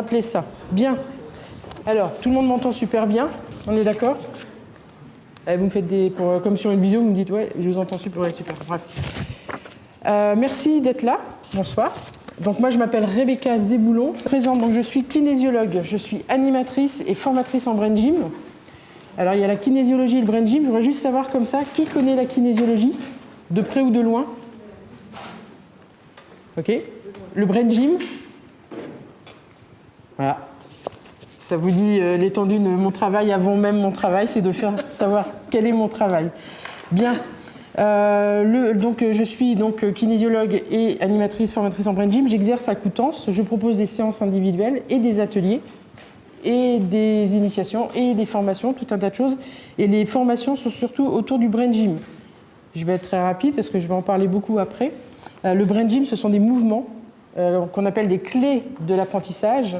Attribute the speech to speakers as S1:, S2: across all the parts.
S1: Rappelez ça. Bien. Alors, tout le monde m'entend super bien. On est d'accord? Vous me faites comme sur une vidéo, vous me dites ouais, je vous entends super, ouais, super. Bref. Merci d'être là. Bonsoir. Donc moi, je m'appelle Rebecca Zéboulon. Présente, donc je suis kinésiologue. Je suis animatrice et formatrice en brain gym. Alors, il y a la kinésiologie et le brain gym. Je voudrais juste savoir comme ça, qui connaît la kinésiologie, de près ou de loin? Ok. Le brain gym. Voilà. Ça vous dit l'étendue de mon travail avant même mon travail, c'est de faire savoir quel est mon travail. Bien. Donc, je suis donc kinésiologue et animatrice, formatrice en brain gym. J'exerce à Coutances. Je propose des séances individuelles et des ateliers et des initiations et des formations, tout un tas de choses. Et les formations sont surtout autour du brain gym. Je vais être très rapide parce que je vais en parler beaucoup après. Le brain gym, ce sont des mouvements qu'on appelle des clés de l'apprentissage.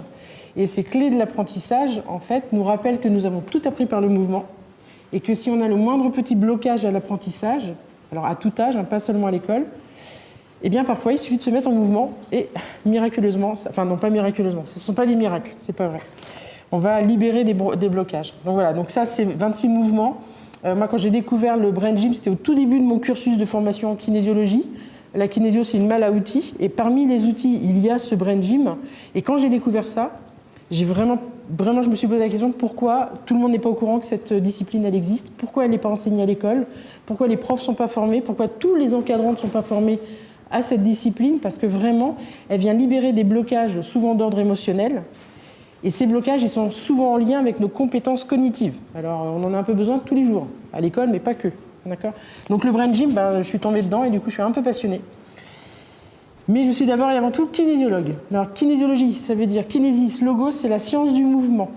S1: Et ces clés de l'apprentissage, en fait, nous rappellent que nous avons tout appris par le mouvement et que si on a le moindre petit blocage à l'apprentissage, alors à tout âge, hein, pas seulement à l'école, eh bien parfois il suffit de se mettre en mouvement et miraculeusement, enfin non pas miraculeusement, ce ne sont pas des miracles, c'est pas vrai. On va libérer des blocages. Donc voilà, donc ça c'est 26 mouvements. Moi quand j'ai découvert le brain gym, c'était au tout début de mon cursus de formation en kinésiologie. La kinésio c'est une malle à outils et parmi les outils il y a ce brain gym. Et quand j'ai découvert ça, j'ai vraiment, je me suis posé la question pourquoi tout le monde n'est pas au courant que cette discipline elle existe, pourquoi elle n'est pas enseignée à l'école, pourquoi les profs ne sont pas formés, pourquoi tous les encadrants ne sont pas formés à cette discipline, parce que vraiment elle vient libérer des blocages souvent d'ordre émotionnel et ces blocages ils sont souvent en lien avec nos compétences cognitives. Alors on en a un peu besoin tous les jours, à l'école mais pas que. D'accord ? Donc le brain gym, je suis tombée dedans et du coup je suis un peu passionnée. Mais je suis d'abord et avant tout kinésiologue. Alors kinésiologie, ça veut dire kinésis, logos, c'est la science du mouvement.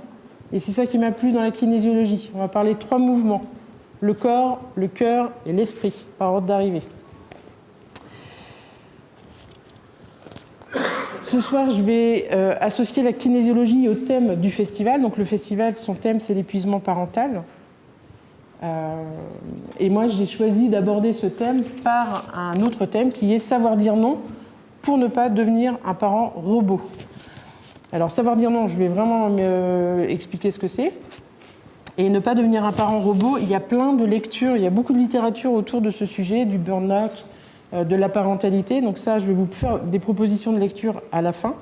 S1: Et c'est ça qui m'a plu dans la kinésiologie. On va parler de 3 mouvements. Le corps, le cœur et l'esprit, par ordre d'arrivée. Ce soir, je vais associer la kinésiologie au thème du festival. Donc le festival, son thème, c'est l'épuisement parental. Et moi, j'ai choisi d'aborder ce thème par un autre thème qui est savoir dire non pour ne pas devenir un parent robot. Alors, savoir dire non, je vais vraiment expliquer ce que c'est. Et ne pas devenir un parent robot, il y a plein de lectures, il y a beaucoup de littérature autour de ce sujet, du burn-out, de la parentalité. Donc ça, je vais vous faire des propositions de lecture à la fin.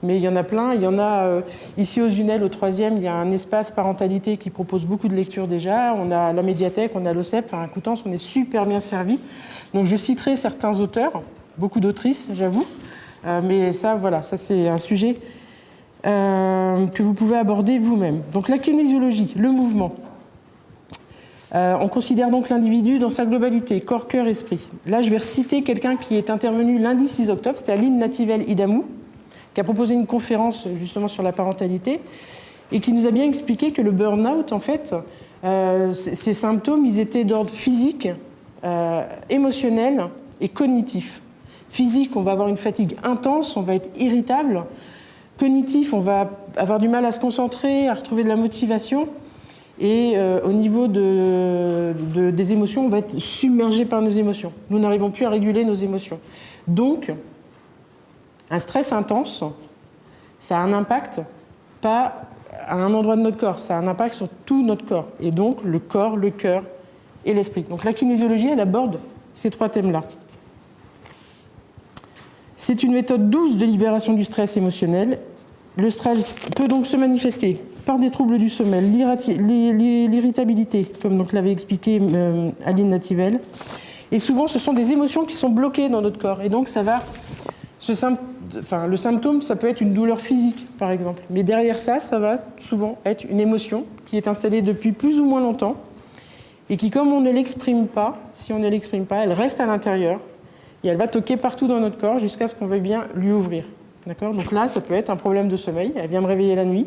S1: Mais il y en a plein. Il y en a ici aux Unelles, au 3e, il y a un espace parentalité qui propose beaucoup de lectures déjà. On a la médiathèque, on a l'OCEP, enfin à Coutances, on est super bien servi. Donc je citerai certains auteurs, beaucoup d'autrices, j'avoue. Mais ça, voilà, ça c'est un sujet que vous pouvez aborder vous-même. Donc la kinésiologie, le mouvement. On considère donc l'individu dans sa globalité, corps, cœur, esprit. Là, je vais reciter quelqu'un qui est intervenu lundi 6 octobre, c'était Aline Nativel-Idamou, qui a proposé une conférence justement sur la parentalité et qui nous a bien expliqué que le burn-out, en fait, ces symptômes, ils étaient d'ordre physique, émotionnel et cognitif. Physique, on va avoir une fatigue intense, on va être irritable. Cognitif, on va avoir du mal à se concentrer, à retrouver de la motivation. Et au niveau des émotions, on va être submergé par nos émotions. Nous n'arrivons plus à réguler nos émotions. Donc, un stress intense, ça a un impact, pas à un endroit de notre corps, ça a un impact sur tout notre corps. Et donc, le corps, le cœur et l'esprit. Donc, la kinésiologie, elle aborde ces 3 thèmes-là. C'est une méthode douce de libération du stress émotionnel. Le stress peut donc se manifester par des troubles du sommeil, l'irritabilité, comme donc l'avait expliqué Aline Nativel. Et souvent, ce sont des émotions qui sont bloquées dans notre corps. Et donc, ça va... le symptôme, ça peut être une douleur physique, par exemple. Mais derrière ça, ça va souvent être une émotion qui est installée depuis plus ou moins longtemps et qui, comme on ne l'exprime pas, si on ne l'exprime pas, elle reste à l'intérieur et elle va toquer partout dans notre corps jusqu'à ce qu'on veuille bien lui ouvrir. D'accord ? Donc là, ça peut être un problème de sommeil. Elle vient me réveiller la nuit.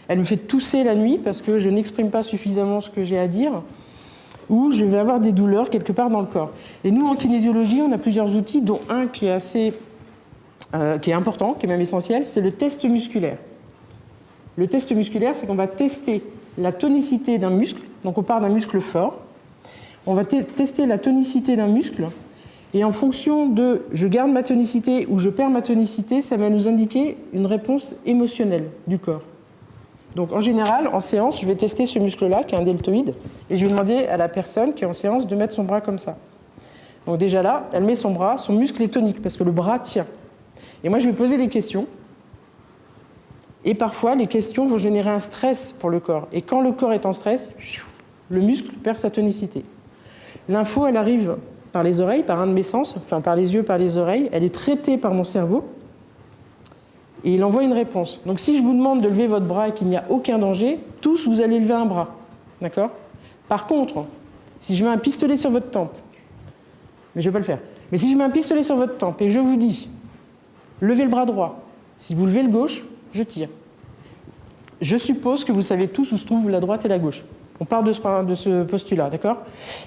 S1: Elle me fait tousser la nuit parce que je n'exprime pas suffisamment ce que j'ai à dire ou je vais avoir des douleurs quelque part dans le corps. Et nous, en kinésiologie, on a plusieurs outils, dont un qui est qui est important, qui est même essentiel, c'est le test musculaire. Le test musculaire, c'est qu'on va tester la tonicité d'un muscle. Donc on part d'un muscle fort. On va tester la tonicité d'un muscle Et en fonction de je garde ma tonicité ou je perds ma tonicité, ça va nous indiquer une réponse émotionnelle du corps. Donc en général, en séance, je vais tester ce muscle-là, qui est un deltoïde, et je vais demander à la personne qui est en séance de mettre son bras comme ça. Donc déjà là, elle met son bras, son muscle est tonique, parce que le bras tient. Et moi, je vais poser des questions. Et parfois, les questions vont générer un stress pour le corps. Et quand le corps est en stress, le muscle perd sa tonicité. L'info, elle arrive par les oreilles, par un de mes sens, enfin par les yeux, par les oreilles. Elle est traitée par mon cerveau. Et il envoie une réponse. Donc si je vous demande de lever votre bras et qu'il n'y a aucun danger, tous, vous allez lever un bras. D'accord ? Par contre, si je mets un pistolet sur votre tempe, mais je ne vais pas le faire, mais si je mets un pistolet sur votre tempe et que je vous dis, levez le bras droit, si vous levez le gauche, je tire. Je suppose que vous savez tous où se trouvent la droite et la gauche. On part de ce postulat, d'accord ?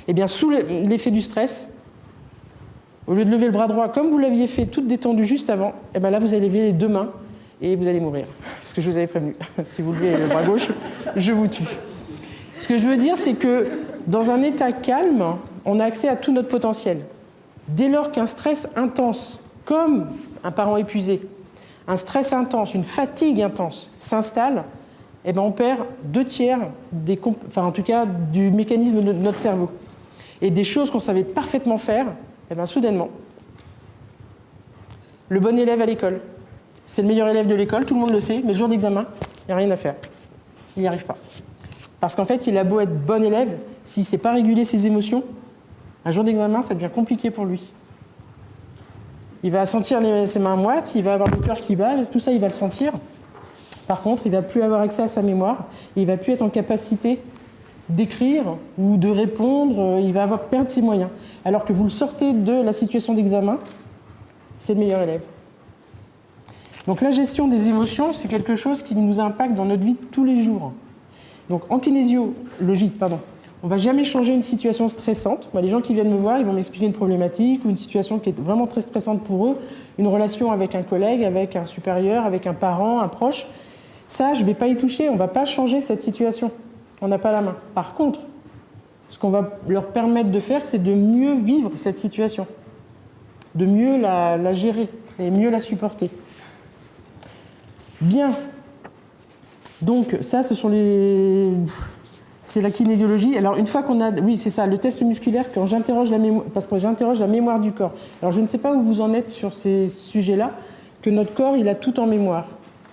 S1: Eh bien, sous l'effet du stress, au lieu de lever le bras droit comme vous l'aviez fait toute détendue juste avant, eh bien là, vous allez lever les deux mains et vous allez mourir. Parce que je vous avais prévenu. Si vous levez le bras gauche, je vous tue. Ce que je veux dire, c'est que dans un état calme, on a accès à tout notre potentiel. Dès lors qu'un stress intense, comme un parent épuisé, un stress intense, une fatigue intense s'installe, eh ben on perd 2/3 en tout cas, du mécanisme de notre cerveau. Et des choses qu'on savait parfaitement faire, eh ben soudainement, le bon élève à l'école, c'est le meilleur élève de l'école, tout le monde le sait, mais le jour d'examen, il n'y a rien à faire. Il n'y arrive pas. Parce qu'en fait, il a beau être bon élève, s'il ne sait pas réguler ses émotions, un jour d'examen, ça devient compliqué pour lui. Il va sentir ses mains moites, il va avoir le cœur qui bat, tout ça, il va le sentir. Par contre, il ne va plus avoir accès à sa mémoire, il ne va plus être en capacité d'écrire ou de répondre, il va perdre ses moyens. Alors que vous le sortez de la situation d'examen, c'est le meilleur élève. Donc la gestion des émotions, c'est quelque chose qui nous impacte dans notre vie de tous les jours. Donc en kinésiologie, on ne va jamais changer une situation stressante. Moi, les gens qui viennent me voir, ils vont m'expliquer une problématique ou une situation qui est vraiment très stressante pour eux, une relation avec un collègue, avec un supérieur, avec un parent, un proche. Ça, je ne vais pas y toucher, on ne va pas changer cette situation. On n'a pas la main. Par contre, ce qu'on va leur permettre de faire, c'est de mieux vivre cette situation, de mieux la gérer et mieux la supporter. Bien. Donc ça, c'est la kinésiologie. Alors une fois qu'on a, oui c'est ça, le test musculaire, quand j'interroge la mémoire, parce que j'interroge la mémoire du corps. Alors je ne sais pas où vous en êtes sur ces sujets-là, que notre corps il a tout en mémoire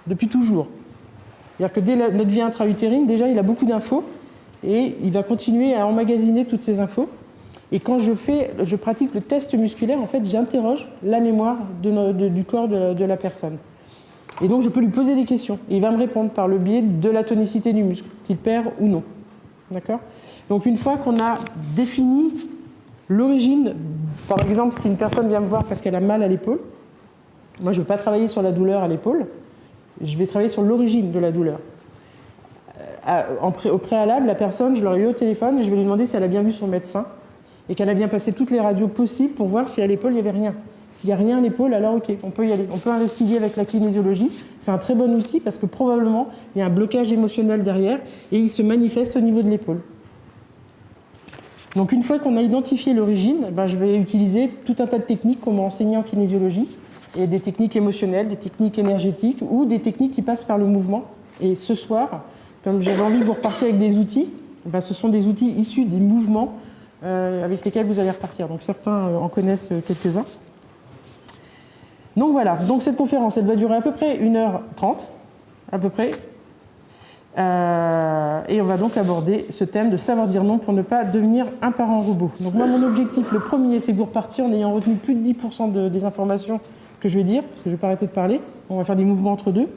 S1: depuis toujours. C'est-à-dire que dès notre vie intra-utérine, déjà il a beaucoup d'infos et il va continuer à emmagasiner toutes ces infos. Et quand je pratique le test musculaire, en fait, j'interroge la mémoire du corps de la personne. Et donc je peux lui poser des questions et il va me répondre par le biais de la tonicité du muscle, qu'il perd ou non. D'accord ? Donc une fois qu'on a défini l'origine, par exemple si une personne vient me voir parce qu'elle a mal à l'épaule, moi je ne vais pas travailler sur la douleur à l'épaule, je vais travailler sur l'origine de la douleur. Au préalable, la personne, je l'aurai eu au téléphone et je vais lui demander si elle a bien vu son médecin et qu'elle a bien passé toutes les radios possibles pour voir si à l'épaule il n'y avait rien. S'il n'y a rien à l'épaule, alors ok, on peut y aller. On peut investiguer avec la kinésiologie. C'est un très bon outil parce que probablement, il y a un blocage émotionnel derrière et il se manifeste au niveau de l'épaule. Donc une fois qu'on a identifié l'origine, je vais utiliser tout un tas de techniques qu'on m'a enseignées en kinésiologie. Et des techniques émotionnelles, des techniques énergétiques ou des techniques qui passent par le mouvement. Et ce soir, comme j'avais envie que vous repartiez avec des outils, ce sont des outils issus des mouvements avec lesquels vous allez repartir. Donc certains en connaissent quelques-uns. Donc voilà, donc cette conférence, elle va durer à peu près 1h30, à peu près. Et on va donc aborder ce thème de savoir dire non pour ne pas devenir un parent robot. Donc moi, mon objectif, le premier, c'est que vous repartiez en ayant retenu plus de 10% des informations que je vais dire, parce que je ne vais pas arrêter de parler. On va faire des mouvements entre deux.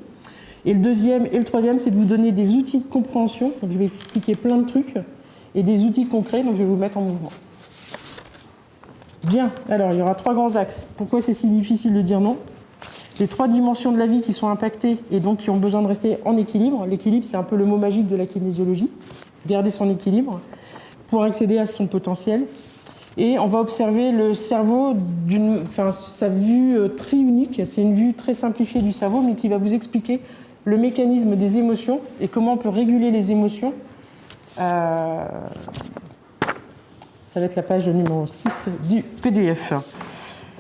S1: Et le deuxième et le troisième, c'est de vous donner des outils de compréhension. Donc je vais expliquer plein de trucs et des outils concrets, donc je vais vous mettre en mouvement. Bien, alors il y aura 3 grands axes. Pourquoi c'est si difficile de dire non ? Les 3 dimensions de la vie qui sont impactées et donc qui ont besoin de rester en équilibre. L'équilibre, c'est un peu le mot magique de la kinésiologie. Garder son équilibre pour accéder à son potentiel. Et on va observer le cerveau sa vue triunique. C'est une vue très simplifiée du cerveau, mais qui va vous expliquer le mécanisme des émotions et comment on peut réguler les émotions. Ça va être la page numéro 6 du PDF.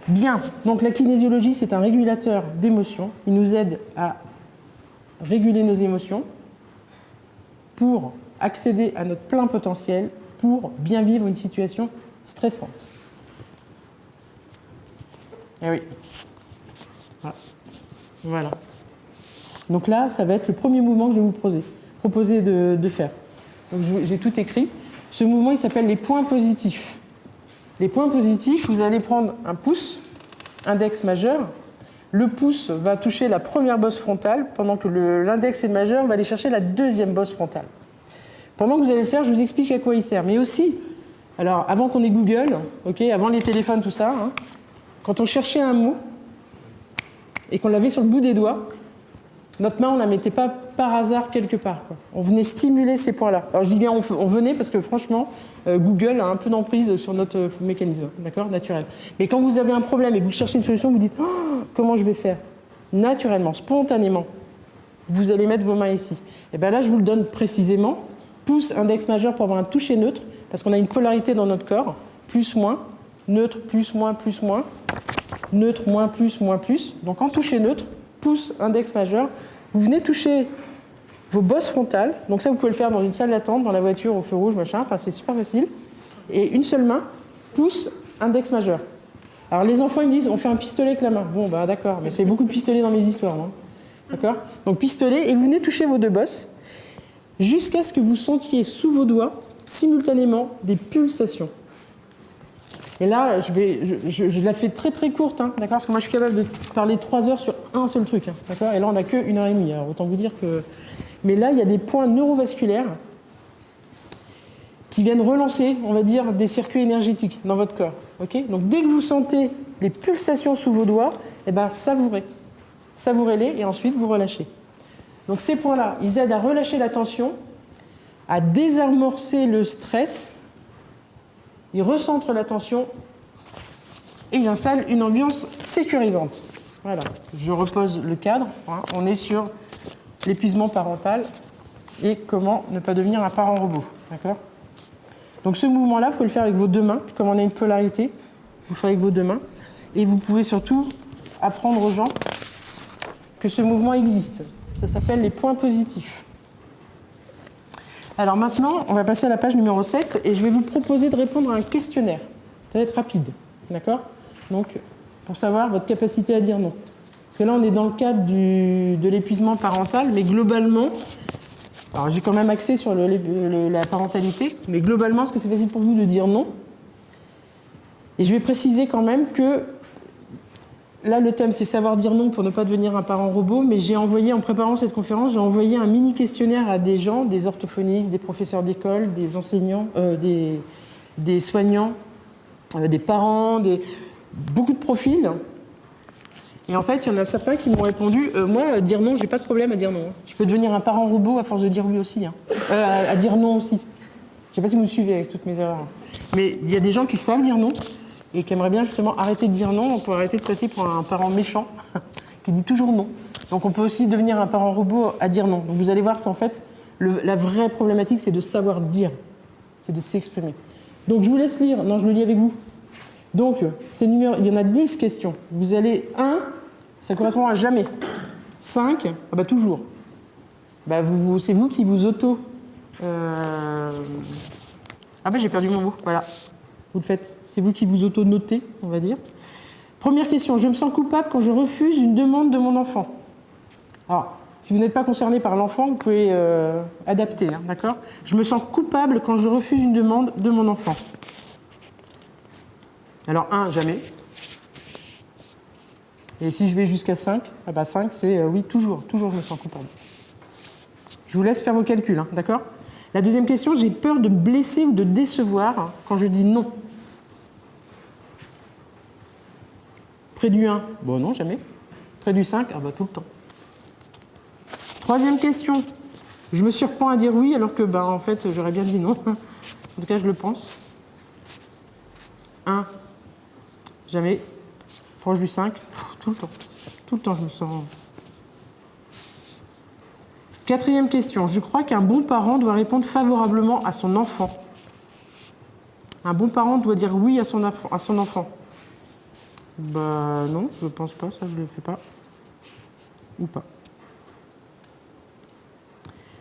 S1: Bien, donc la kinésiologie, c'est un régulateur d'émotions. Il nous aide à réguler nos émotions pour accéder à notre plein potentiel, pour bien vivre une situation stressante. Eh oui. Voilà. Donc là, ça va être le premier mouvement que je vais vous proposer de faire. Donc j'ai tout écrit. Ce mouvement, il s'appelle les points positifs. Les points positifs, vous allez prendre un pouce, index majeur. Le pouce va toucher la première bosse frontale, pendant que l'index et le majeur va aller chercher la deuxième bosse frontale. Pendant que vous allez le faire, je vous explique à quoi il sert. Mais aussi, alors avant qu'on ait Google, avant les téléphones, tout ça, quand on cherchait un mot et qu'on l'avait sur le bout des doigts, notre main, on ne la mettait pas par hasard quelque part, quoi. On venait stimuler ces points-là. Alors je dis bien on venait parce que franchement, Google a un peu d'emprise sur notre mécanisme, d'accord, naturel. Mais quand vous avez un problème et que vous cherchez une solution, vous dites comment je vais faire? Naturellement, spontanément, vous allez mettre vos mains ici. Et bien là, je vous le donne précisément. Pouce, index majeur pour avoir un toucher neutre, parce qu'on a une polarité dans notre corps, plus, moins, neutre, plus, moins, neutre, moins, plus. Donc en toucher neutre, pouce, index majeur, vous venez toucher vos bosses frontales. Donc ça, vous pouvez le faire dans une salle d'attente, dans la voiture, au feu rouge, machin. Enfin, c'est super facile. Et une seule main, pouce, index majeur. Alors les enfants, ils me disent, on fait un pistolet avec la main. Bon, bah d'accord, mais ça fait beaucoup de pistolets dans mes histoires, non? D'accord? Donc pistolet, et vous venez toucher vos deux bosses jusqu'à ce que vous sentiez sous vos doigts simultanément des pulsations. Et là, je la fais très très courte, d'accord, parce que moi je suis capable de parler 3 heures sur un seul truc, d'accord. Et là on n'a que 1h30, alors autant vous dire que... Mais là, il y a des points neurovasculaires qui viennent relancer, on va dire, des circuits énergétiques dans votre corps, Donc dès que vous sentez les pulsations sous vos doigts, eh ben, savourez. Savourez-les et ensuite vous relâchez. Donc ces points-là, ils aident à relâcher la tension, à désamorcer le stress. Ils recentrent l'attention et ils installent une ambiance sécurisante. Voilà, je repose le cadre. On est sur l'épuisement parental et comment ne pas devenir un parent robot. D'accord ? Donc ce mouvement-là, vous pouvez le faire avec vos deux mains. Puis comme on a une polarité, vous le faites avec vos deux mains. Et vous pouvez surtout apprendre aux gens que ce mouvement existe. Ça s'appelle les points positifs. Alors maintenant, on va passer à la page numéro 7 et je vais vous proposer de répondre à un questionnaire. Ça va être rapide, d'accord? Donc, pour savoir votre capacité à dire non. Parce que là, on est dans le cadre de l'épuisement parental, mais globalement, alors j'ai quand même axé sur la parentalité, mais globalement, est-ce que c'est facile pour vous de dire non? Et je vais préciser quand même que là, le thème, c'est savoir dire non pour ne pas devenir un parent robot, mais j'ai envoyé, en préparant cette conférence, j'ai envoyé un mini questionnaire à des gens, des orthophonistes, des professeurs d'école, des enseignants, des soignants, des parents, beaucoup de profils. Et en fait, il y en a certains qui m'ont répondu moi, dire non, j'ai pas de problème à dire non. Je peux devenir un parent robot à force de dire oui aussi. À dire non aussi. Je sais pas si vous me suivez avec toutes mes erreurs. Mais il y a des gens qui savent dire non et qui aimeraient bien justement arrêter de dire non pour arrêter de passer pour un parent méchant qui dit toujours non. Donc on peut aussi devenir un parent robot à dire non. Donc vous allez voir qu'en fait, la vraie problématique, c'est de savoir dire. C'est de s'exprimer. Donc je vous laisse lire. Non, je le lis avec vous. Donc, il y en a 10 questions. Vous allez 1, ça correspond à jamais. 5, ah bah toujours. Bah c'est vous qui vous auto... Ah bah j'ai perdu mon mot, voilà. Vous le faites. C'est vous qui vous auto-notez, on va dire. Première question, je me sens coupable quand je refuse une demande de mon enfant. Alors, si vous n'êtes pas concerné par l'enfant, vous pouvez adapter, d'accord? Je me sens coupable quand je refuse une demande de mon enfant. Alors 1, jamais. Et si je vais jusqu'à 5, ah bah 5 c'est oui, toujours je me sens coupable. Je vous laisse faire vos calculs, d'accord? La deuxième question, j'ai peur de blesser ou de décevoir quand je dis non. Près du 1, bon non, jamais. Près du 5, ah bah tout le temps. Troisième question, je me surprends à dire oui alors que en fait j'aurais bien dit non. En tout cas, je le pense. 1. Jamais. Proche du 5, tout le temps. Tout le temps, je me sens... Quatrième question. Je crois qu'un bon parent doit répondre favorablement à son enfant. Un bon parent doit dire oui à son enfant. Bah non, je pense pas, ça je le fais pas. Ou pas.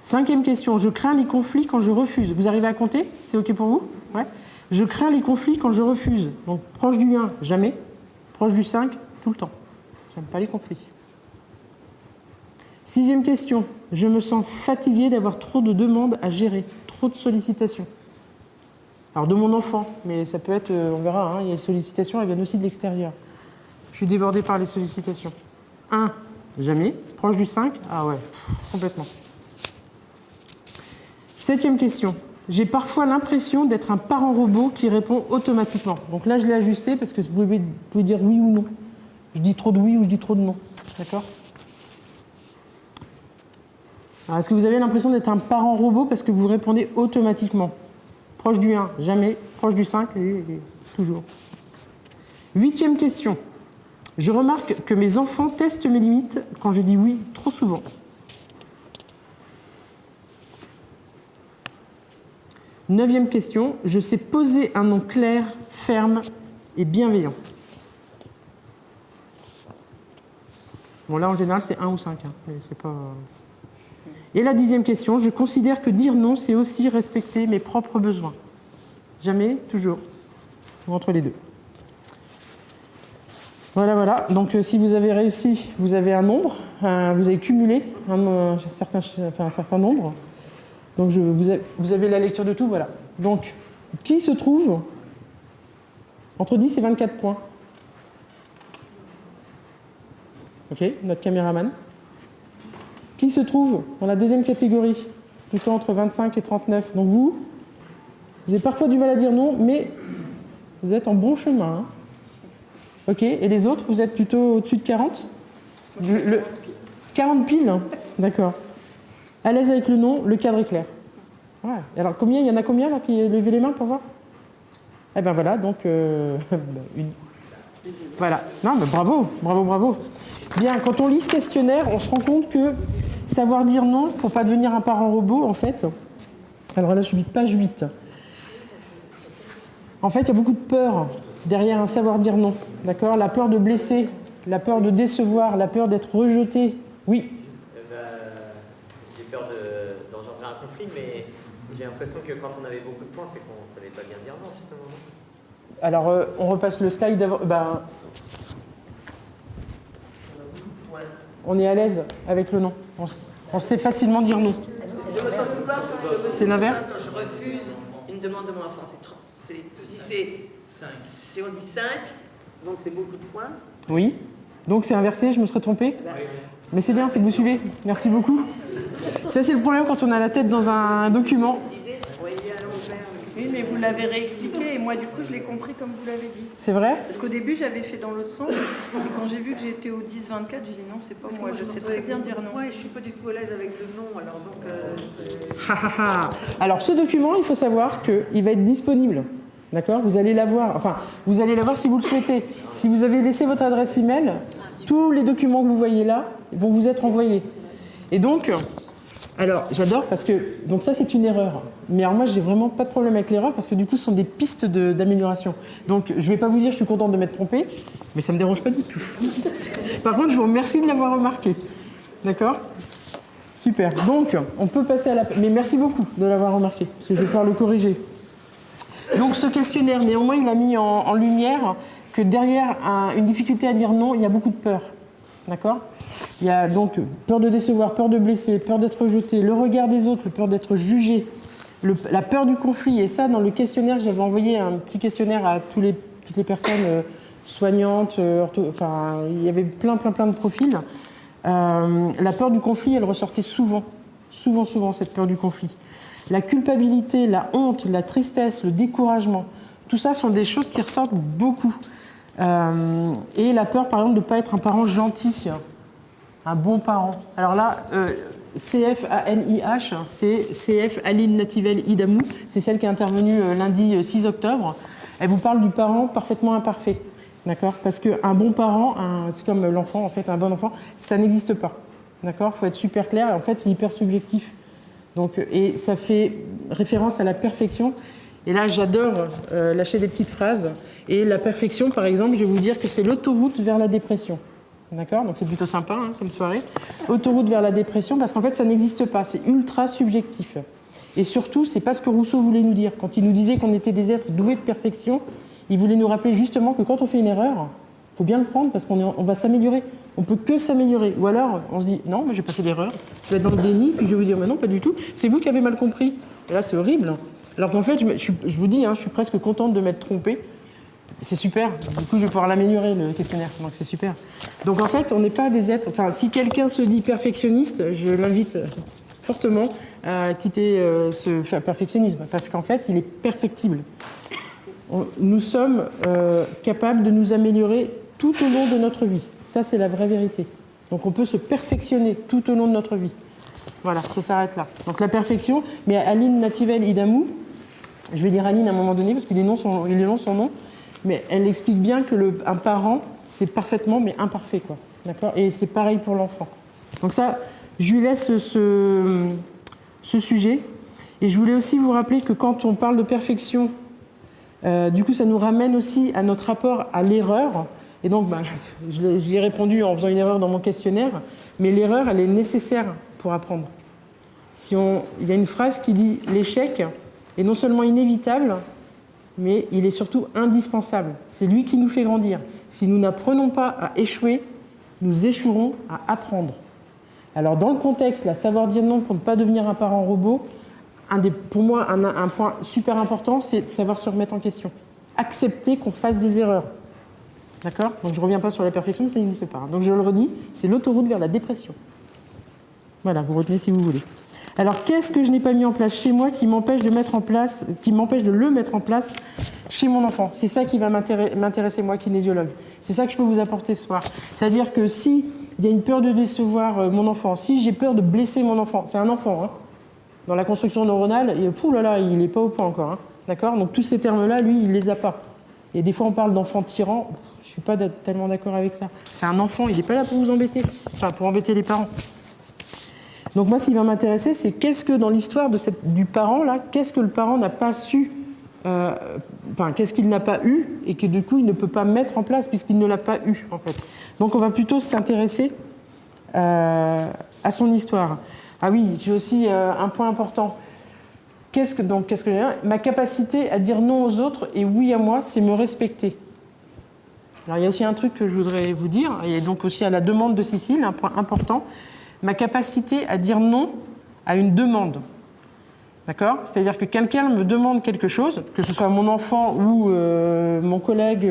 S1: 5e question, je crains les conflits quand je refuse. Vous arrivez à compter? C'est OK pour vous? Ouais. Je crains les conflits quand je refuse. Donc proche du 1, jamais. Proche du 5, tout le temps. J'aime pas les conflits. 6e question, je me sens fatiguée d'avoir trop de demandes à gérer, trop de sollicitations. Alors de mon enfant, mais ça peut être, on verra, hein, il y a les sollicitations, elles viennent aussi de l'extérieur. Je suis débordée par les sollicitations. 1, jamais. Proche du 5, ah ouais, complètement. 7e question. J'ai parfois l'impression d'être un parent robot qui répond automatiquement. Donc là, je l'ai ajusté parce que vous pouvez dire oui ou non. Je dis trop de oui ou je dis trop de non. D'accord? Alors, est-ce que vous avez l'impression d'être un parent robot parce que vous répondez automatiquement? Proche du 1, jamais. Proche du 5, toujours. 8e question. Je remarque que mes enfants testent mes limites quand je dis oui trop souvent. 9e question. Je sais poser un nom clair, ferme et bienveillant. Bon, là, en général, c'est 1 ou 5. Hein, mais c'est pas... Et la 10e question. Je considère que dire non, c'est aussi respecter mes propres besoins. Jamais, toujours. Ou entre les deux. Voilà, voilà. Donc, si vous avez réussi, vous avez un nombre. Vous avez cumulé un certain nombre. Donc, vous avez la lecture de tout, voilà. Donc, qui se trouve entre 10 et 24 points? Ok, notre caméraman. Qui se trouve dans la deuxième catégorie, plutôt entre 25 et 39? Donc, vous avez parfois du mal à dire non, mais vous êtes en bon chemin. Hein. Ok, et les autres, vous êtes plutôt au-dessus de 40? 40 piles, hein. D'accord. À l'aise avec le nom, le cadre est clair. Ouais. Alors, il y en a combien là qui levé les mains pour voir? Eh bien voilà, donc une. Voilà. Non, mais bravo, bravo, bravo. Bien, quand on lit ce questionnaire, on se rend compte que savoir dire non pour ne pas devenir un parent robot, en fait. Alors là, je suis page 8. En fait, il y a beaucoup de peur derrière un savoir dire non. D'accord? La peur de blesser, la peur de décevoir, la peur d'être rejeté. Oui.
S2: J'ai peur d'engendrer un conflit, mais j'ai l'impression que quand on avait beaucoup de points, c'est qu'on ne savait pas bien dire non, justement.
S1: Alors, on repasse le slide d'avant. Ben, on est à l'aise avec le non. On sait facilement dire non. C'est l'inverse.
S3: Je refuse une demande de mon enfant. Si on dit 5, donc c'est beaucoup de points.
S1: Oui. Donc c'est inversé, je me serais trompée. Mais c'est bien, c'est que vous suivez. Merci beaucoup. Ça, c'est le problème quand on a la tête dans un document.
S4: Oui, mais vous l'avez réexpliqué et moi, du coup, je l'ai compris comme vous l'avez dit.
S1: C'est vrai?
S4: Parce qu'au début, j'avais fait dans l'autre sens. Et quand j'ai vu que j'étais au 10-24, j'ai dit non, c'est pas moi. Je sais très bien dire non.
S3: Ouais, je suis pas du tout à l'aise avec le non. Alors, donc,
S1: Alors, ce document, il faut savoir qu'il va être disponible. D'accord? Vous allez l'avoir. Enfin, vous allez l'avoir si vous le souhaitez. Si vous avez laissé votre adresse email, tous les documents que vous voyez là vont vous être envoyés. Et donc, alors, j'adore parce que, donc ça c'est une erreur. Mais alors moi j'ai vraiment pas de problème avec l'erreur parce que du coup ce sont des pistes d'amélioration. Donc je vais pas vous dire je suis contente de m'être trompée, mais ça me dérange pas du tout. Par contre je vous remercie de l'avoir remarqué. D'accord? Super. Donc on peut passer à la... Mais merci beaucoup de l'avoir remarqué parce que je vais pouvoir le corriger. Donc ce questionnaire, néanmoins, il a mis en lumière que derrière une difficulté à dire non, il y a beaucoup de peur. D'accord? Il y a donc peur de décevoir, peur de blesser, peur d'être rejeté, le regard des autres, peur d'être jugé, la peur du conflit. Et ça, dans le questionnaire, j'avais envoyé un petit questionnaire à toutes les personnes soignantes, enfin, il y avait plein de profils. La peur du conflit, elle ressortait souvent, cette peur du conflit. La culpabilité, la honte, la tristesse, le découragement, tout ça sont des choses qui ressortent beaucoup. Et la peur, par exemple, de ne pas être un parent gentil, un bon parent. Alors là, CFANIH, c'est CF Aline Nativel Idamou, c'est celle qui est intervenue lundi 6 octobre. Elle vous parle du parent parfaitement imparfait, d'accord? Parce qu'un bon parent, c'est comme l'enfant, en fait, un bon enfant, ça n'existe pas, d'accord? Il faut être super clair, et en fait, c'est hyper subjectif. Donc, et ça fait référence à la perfection. Et là, j'adore lâcher des petites phrases. Et la perfection, par exemple, je vais vous dire que c'est l'autoroute vers la dépression. D'accord? Donc c'est plutôt sympa hein, comme soirée. Autoroute vers la dépression, parce qu'en fait, ça n'existe pas. C'est ultra subjectif. Et surtout, c'est pas ce que Rousseau voulait nous dire. Quand il nous disait qu'on était des êtres doués de perfection, il voulait nous rappeler justement que quand on fait une erreur, il faut bien le prendre parce qu'on va s'améliorer. On peut que s'améliorer. Ou alors, on se dit, non, mais j'ai pas fait d'erreur. Je vais être dans le déni, puis je vais vous dire, mais non, pas du tout. C'est vous qui avez mal compris. Et là, c'est horrible. Alors qu'en fait, je vous dis, hein, je suis presque contente de m'être trompée. C'est super. Du coup, je vais pouvoir l'améliorer, le questionnaire. Donc, c'est super. Donc, en fait, on n'est pas des êtres... Enfin, si quelqu'un se dit perfectionniste, je l'invite fortement à quitter ce perfectionnisme. Parce qu'en fait, il est perfectible. Nous sommes capables de nous améliorer tout au long de notre vie. Ça, c'est la vraie vérité. Donc, on peut se perfectionner tout au long de notre vie. Voilà, ça s'arrête là. Donc, la perfection, mais Aline Nativel-Idamou, je vais dire Aline à un moment donné, parce qu'il est long son nom, mais elle explique bien que un parent, c'est parfaitement, mais imparfait, quoi. D'accord ? Et c'est pareil pour l'enfant. Donc ça, je lui laisse ce sujet. Et je voulais aussi vous rappeler que quand on parle de perfection, du coup, ça nous ramène aussi à notre rapport à l'erreur. Et donc, je lui ai répondu en faisant une erreur dans mon questionnaire, mais l'erreur, elle est nécessaire pour apprendre. Il y a une phrase qui dit « l'échec est non seulement inévitable, mais il est surtout indispensable. C'est lui qui nous fait grandir. Si nous n'apprenons pas à échouer, nous échouerons à apprendre. » Alors, dans le contexte, là, savoir dire non pour ne pas devenir un parent robot, pour moi, un point super important, c'est de savoir se remettre en question. Accepter qu'on fasse des erreurs. D'accord ? Donc, je ne reviens pas sur la perfection, mais ça n'existe pas. Donc, je le redis, c'est l'autoroute vers la dépression. Voilà, vous retenez si vous voulez. Alors, qu'est-ce que je n'ai pas mis en place chez moi qui m'empêche de le mettre en place chez mon enfant ? C'est ça qui va m'intéresser, moi, kinésiologue. C'est ça que je peux vous apporter ce soir. C'est-à-dire que s'il y a une peur de décevoir mon enfant, si j'ai peur de blesser mon enfant, c'est un enfant, hein. Dans la construction neuronale, il n'est pas au point encore. Hein. D'accord ? Donc, tous ces termes-là, lui, il ne les a pas. Et des fois, on parle d'enfant tyran. Je ne suis pas tellement d'accord avec ça. C'est un enfant, il n'est pas là pour vous embêter. Enfin, pour embêter les parents. Donc moi, ce qui va m'intéresser, c'est qu'est-ce que dans l'histoire du parent, là, qu'est-ce que le parent n'a pas su, qu'est-ce qu'il n'a pas eu et que du coup, il ne peut pas mettre en place puisqu'il ne l'a pas eu, en fait. Donc on va plutôt s'intéresser à son histoire. Ah oui, j'ai aussi un point important. Ma capacité à dire non aux autres et oui à moi, c'est me respecter. Alors il y a aussi un truc que je voudrais vous dire, et donc aussi à la demande de Cécile, un point important. Ma capacité à dire non à une demande. D'accord ? C'est-à-dire que quelqu'un me demande quelque chose, que ce soit mon enfant ou mon collègue,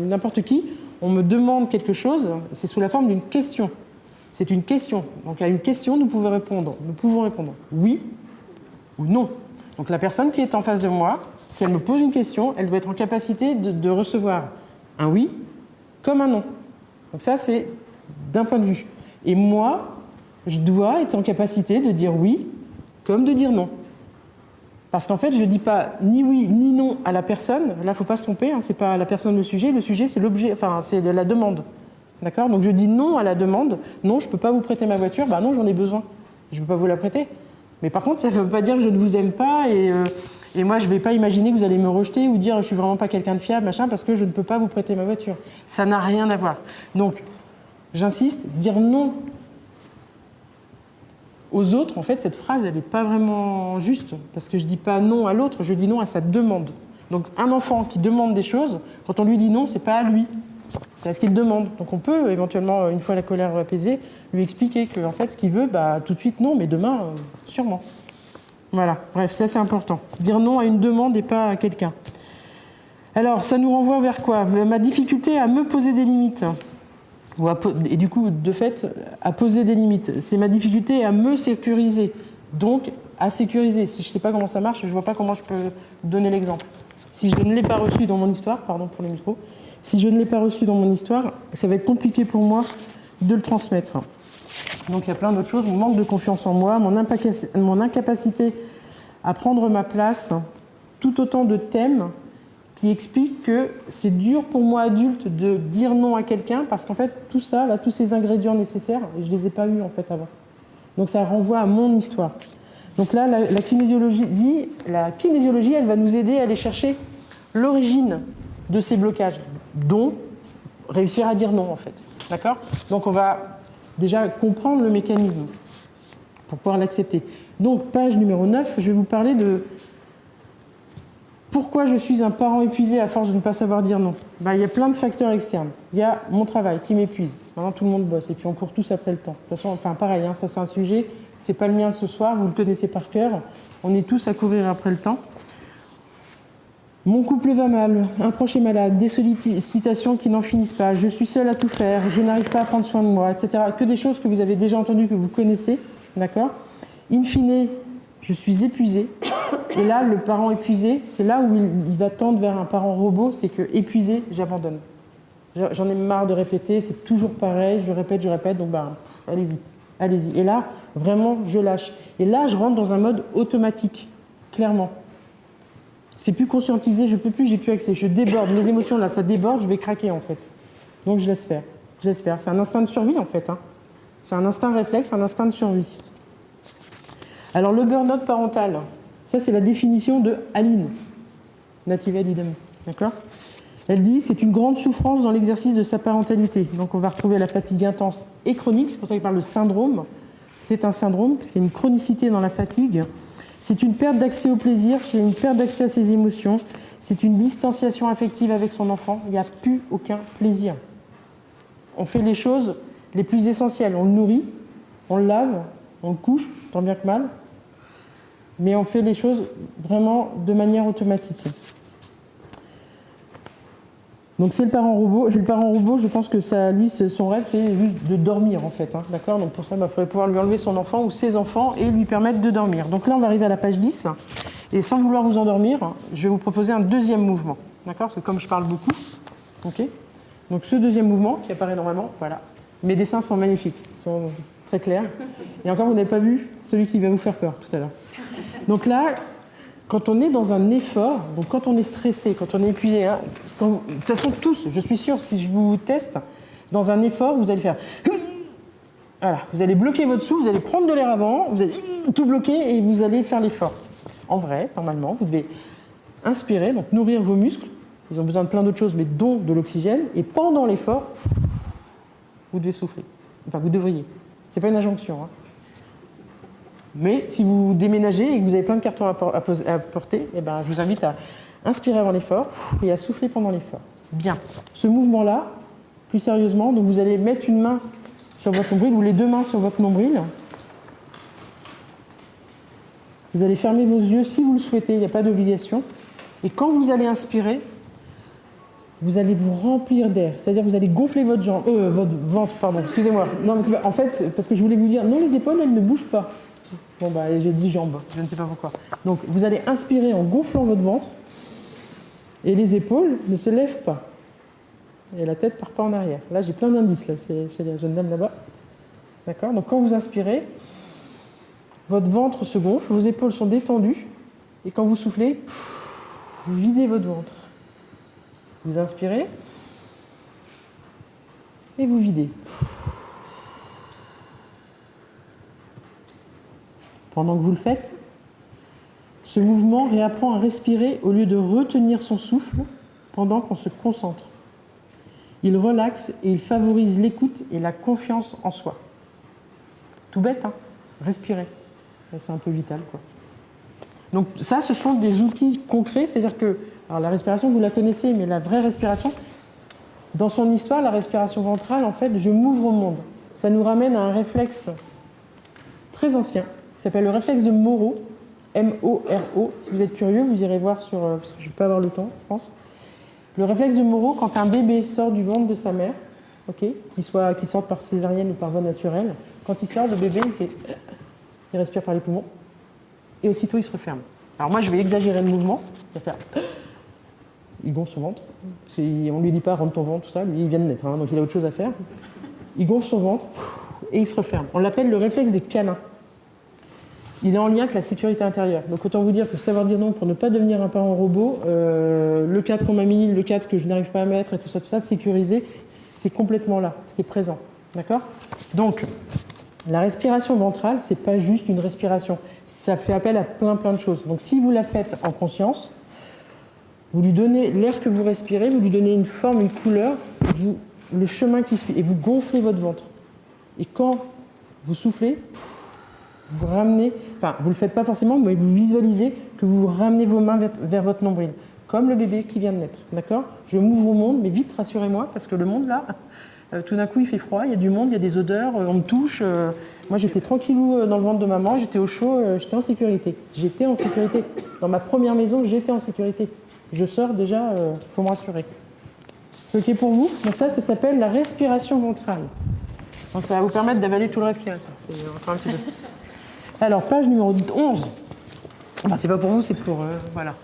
S1: n'importe qui, on me demande quelque chose, c'est sous la forme d'une question. C'est une question. Donc à une question, nous pouvons répondre oui ou non. Donc la personne qui est en face de moi, si elle me pose une question, elle doit être en capacité de recevoir un oui comme un non. Donc ça, c'est d'un point de vue. Et moi, je dois être en capacité de dire oui comme de dire non. Parce qu'en fait, je ne dis pas ni oui ni non à la personne. Là, il ne faut pas se tromper, hein, ce n'est pas la personne le sujet, c'est l'objet, c'est la demande. D'accord ? Donc je dis non à la demande. Non, je ne peux pas vous prêter ma voiture. Bah non, j'en ai besoin. Je ne peux pas vous la prêter. Mais par contre, ça ne veut pas dire que je ne vous aime pas et moi, je ne vais pas imaginer que vous allez me rejeter ou dire je ne suis vraiment pas quelqu'un de fiable, machin, parce que je ne peux pas vous prêter ma voiture. Ça n'a rien à voir. Donc, j'insiste, dire non aux autres, en fait, cette phrase, elle n'est pas vraiment juste, parce que je ne dis pas non à l'autre, je dis non à sa demande. Donc, un enfant qui demande des choses, quand on lui dit non, ce n'est pas à lui, c'est à ce qu'il demande. Donc, on peut éventuellement, une fois la colère apaisée, lui expliquer que, en fait, ce qu'il veut, tout de suite non, mais demain, sûrement. Voilà, bref, ça c'est important. Dire non à une demande et pas à quelqu'un. Alors, ça nous renvoie vers quoi ? Ma difficulté à me poser des limites. Et du coup, de fait, à poser des limites. C'est ma difficulté à me sécuriser. Donc, à sécuriser. Si je ne sais pas comment ça marche, je ne vois pas comment je peux donner l'exemple. Si je ne l'ai pas reçu dans mon histoire, pardon pour le micro, si je ne l'ai pas reçu dans mon histoire, ça va être compliqué pour moi de le transmettre. Donc il y a plein d'autres choses, mon manque de confiance en moi, mon incapacité à prendre ma place, tout autant de thèmes qui expliquent que c'est dur pour moi adulte de dire non à quelqu'un parce qu'en fait tout ça, là, tous ces ingrédients nécessaires, je ne les ai pas eus en fait avant. Donc ça renvoie à mon histoire. Donc là, la kinésiologie, elle va nous aider à aller chercher l'origine de ces blocages, dont réussir à dire non, en fait. D'accord ? Donc on va déjà comprendre le mécanisme pour pouvoir l'accepter. Donc, page numéro 9, je vais vous parler de pourquoi je suis un parent épuisé à force de ne pas savoir dire non. Ben, il y a plein de facteurs externes. Il y a mon travail qui m'épuise. Maintenant, tout le monde bosse et puis on court tous après le temps. De toute façon, enfin, pareil, hein, ça c'est un sujet, c'est pas le mien ce soir, vous le connaissez par cœur. On est tous à courir après le temps. Mon couple va mal, un proche est malade, des sollicitations qui n'en finissent pas, je suis seule à tout faire, je n'arrive pas à prendre soin de moi, etc. Que des choses que vous avez déjà entendues, que vous connaissez, d'accord ? In fine, je suis épuisée. Et là, le parent épuisé, c'est là où il va tendre vers un parent robot, c'est que épuisé, j'abandonne. J'en ai marre de répéter, c'est toujours pareil, je répète, donc allez-y. Et là, vraiment, je lâche. Et là, je rentre dans un mode automatique, clairement. C'est plus conscientisé, je peux plus, j'ai plus accès, je déborde. Les émotions, là, ça déborde, je vais craquer, en fait. Donc, je laisse faire. C'est un instinct de survie, en fait. Hein. C'est un instinct réflexe, un instinct de survie. Alors, le burn-out parental, ça, c'est la définition de Aline, native Alidem. D'accord ? Elle dit c'est une grande souffrance dans l'exercice de sa parentalité. Donc, on va retrouver la fatigue intense et chronique. C'est pour ça qu'il parle de syndrome. C'est un syndrome, parce qu'il y a une chronicité dans la fatigue. C'est une perte d'accès au plaisir, c'est une perte d'accès à ses émotions, c'est une distanciation affective avec son enfant. Il n'y a plus aucun plaisir. On fait les choses les plus essentielles. On le nourrit, on le lave, on le couche, tant bien que mal. Mais on fait les choses vraiment de manière automatique. Donc c'est le parent robot. Et le parent robot, je pense que ça, lui, son rêve, c'est juste de dormir, en fait. Hein, d'accord ? Donc pour ça, il faudrait pouvoir lui enlever son enfant ou ses enfants et lui permettre de dormir. Donc là, on va arriver à la page 10. Et sans vouloir vous endormir, je vais vous proposer un deuxième mouvement. D'accord ? Parce que comme je parle beaucoup, ok ? Donc ce deuxième mouvement, qui apparaît normalement, voilà. Mes dessins sont magnifiques, ils sont très clairs. Et encore, vous n'avez pas vu celui qui va vous faire peur tout à l'heure. Donc là, quand on est dans un effort, donc quand on est stressé, quand on est épuisé, hein, de toute façon tous, je suis sûre, si je vous teste, dans un effort, vous allez faire... Voilà, vous allez bloquer votre souffle, vous allez prendre de l'air avant, vous allez tout bloquer et vous allez faire l'effort. En vrai, normalement, vous devez inspirer, donc nourrir vos muscles, ils ont besoin de plein d'autres choses, mais dont de l'oxygène, et pendant l'effort, vous devez souffler. Enfin, vous devriez. C'est pas une injonction, hein. Mais si vous déménagez et que vous avez plein de cartons à porter, eh ben, je vous invite à inspirer avant l'effort et à souffler pendant l'effort. Bien. Ce mouvement-là, plus sérieusement, donc vous allez mettre une main sur votre nombril ou les deux mains sur votre nombril. Vous allez fermer vos yeux si vous le souhaitez, il n'y a pas d'obligation. Et quand vous allez inspirer, vous allez vous remplir d'air. C'est-à-dire que vous allez gonfler votre ventre, pardon, excusez-moi. Non, mais c'est pas, en fait, parce que je voulais vous dire, non, les épaules, elles ne bougent pas. Bon, j'ai dit jambes, je ne sais pas pourquoi. Donc, vous allez inspirer en gonflant votre ventre et les épaules ne se lèvent pas. Et la tête ne part pas en arrière. Là, j'ai plein d'indices, là, c'est chez la jeune dame là-bas. D'accord ? Donc, quand vous inspirez, votre ventre se gonfle, vos épaules sont détendues et quand vous soufflez, vous videz votre ventre. Vous inspirez et vous videz. Pendant que vous le faites, ce mouvement réapprend à respirer au lieu de retenir son souffle pendant qu'on se concentre. Il relaxe et il favorise l'écoute et la confiance en soi. Tout bête, hein ? Respirer. C'est un peu vital, quoi. Donc ça, ce sont des outils concrets, c'est-à-dire que, alors la respiration, vous la connaissez, mais la vraie respiration, dans son histoire, la respiration ventrale, en fait, je m'ouvre au monde. Ça nous ramène à un réflexe très ancien, qui s'appelle le réflexe de Moro, M-O-R-O. Si vous êtes curieux, vous irez voir sur... parce que je ne vais pas avoir le temps, je pense. Le réflexe de Moro, quand un bébé sort du ventre de sa mère, okay, qu'il sorte par césarienne ou par voie naturelle, quand il sort, le bébé, il respire par les poumons, et aussitôt, il se referme. Alors moi, je vais exagérer le mouvement. Il va faire... Il gonfle son ventre. On ne lui dit pas « rentre ton ventre », tout ça. Lui, il vient de naître, hein, donc il a autre chose à faire. Il gonfle son ventre, et il se referme. On l'appelle le réflexe des câlins. Il est en lien avec la sécurité intérieure. Donc autant vous dire que savoir dire non pour ne pas devenir un parent robot, le cadre qu'on m'a mis, le cadre que je n'arrive pas à mettre, et tout ça, sécurisé, c'est complètement là, c'est présent. D'accord ? Donc, La respiration ventrale, c'est pas juste une respiration. Ça fait appel à plein de choses. Donc si vous la faites en conscience, vous lui donnez l'air que vous respirez, vous lui donnez une forme, une couleur, le chemin qui suit, et vous gonflez votre ventre. Et quand vous soufflez, vous ramenez, enfin vous ne le faites pas forcément, mais vous visualisez que vous ramenez vos mains vers votre nombril, comme le bébé qui vient de naître. D'accord ? Je m'ouvre au monde, mais vite, rassurez-moi, parce que le monde là, tout d'un coup il fait froid, il y a du monde, il y a des odeurs, on me touche. Moi j'étais tranquillou dans le ventre de maman, j'étais au chaud, j'étais en sécurité. J'étais en sécurité. Dans ma première maison, j'étais en sécurité. Je sors déjà, faut me rassurer. C'est OK pour vous ? Donc ça s'appelle la respiration ventrale. Donc ça va vous permettre d'avaler tout le reste qui reste. C'est encore un petit peu. Alors, page numéro 11. Enfin, c'est pas pour vous, c'est pour... voilà.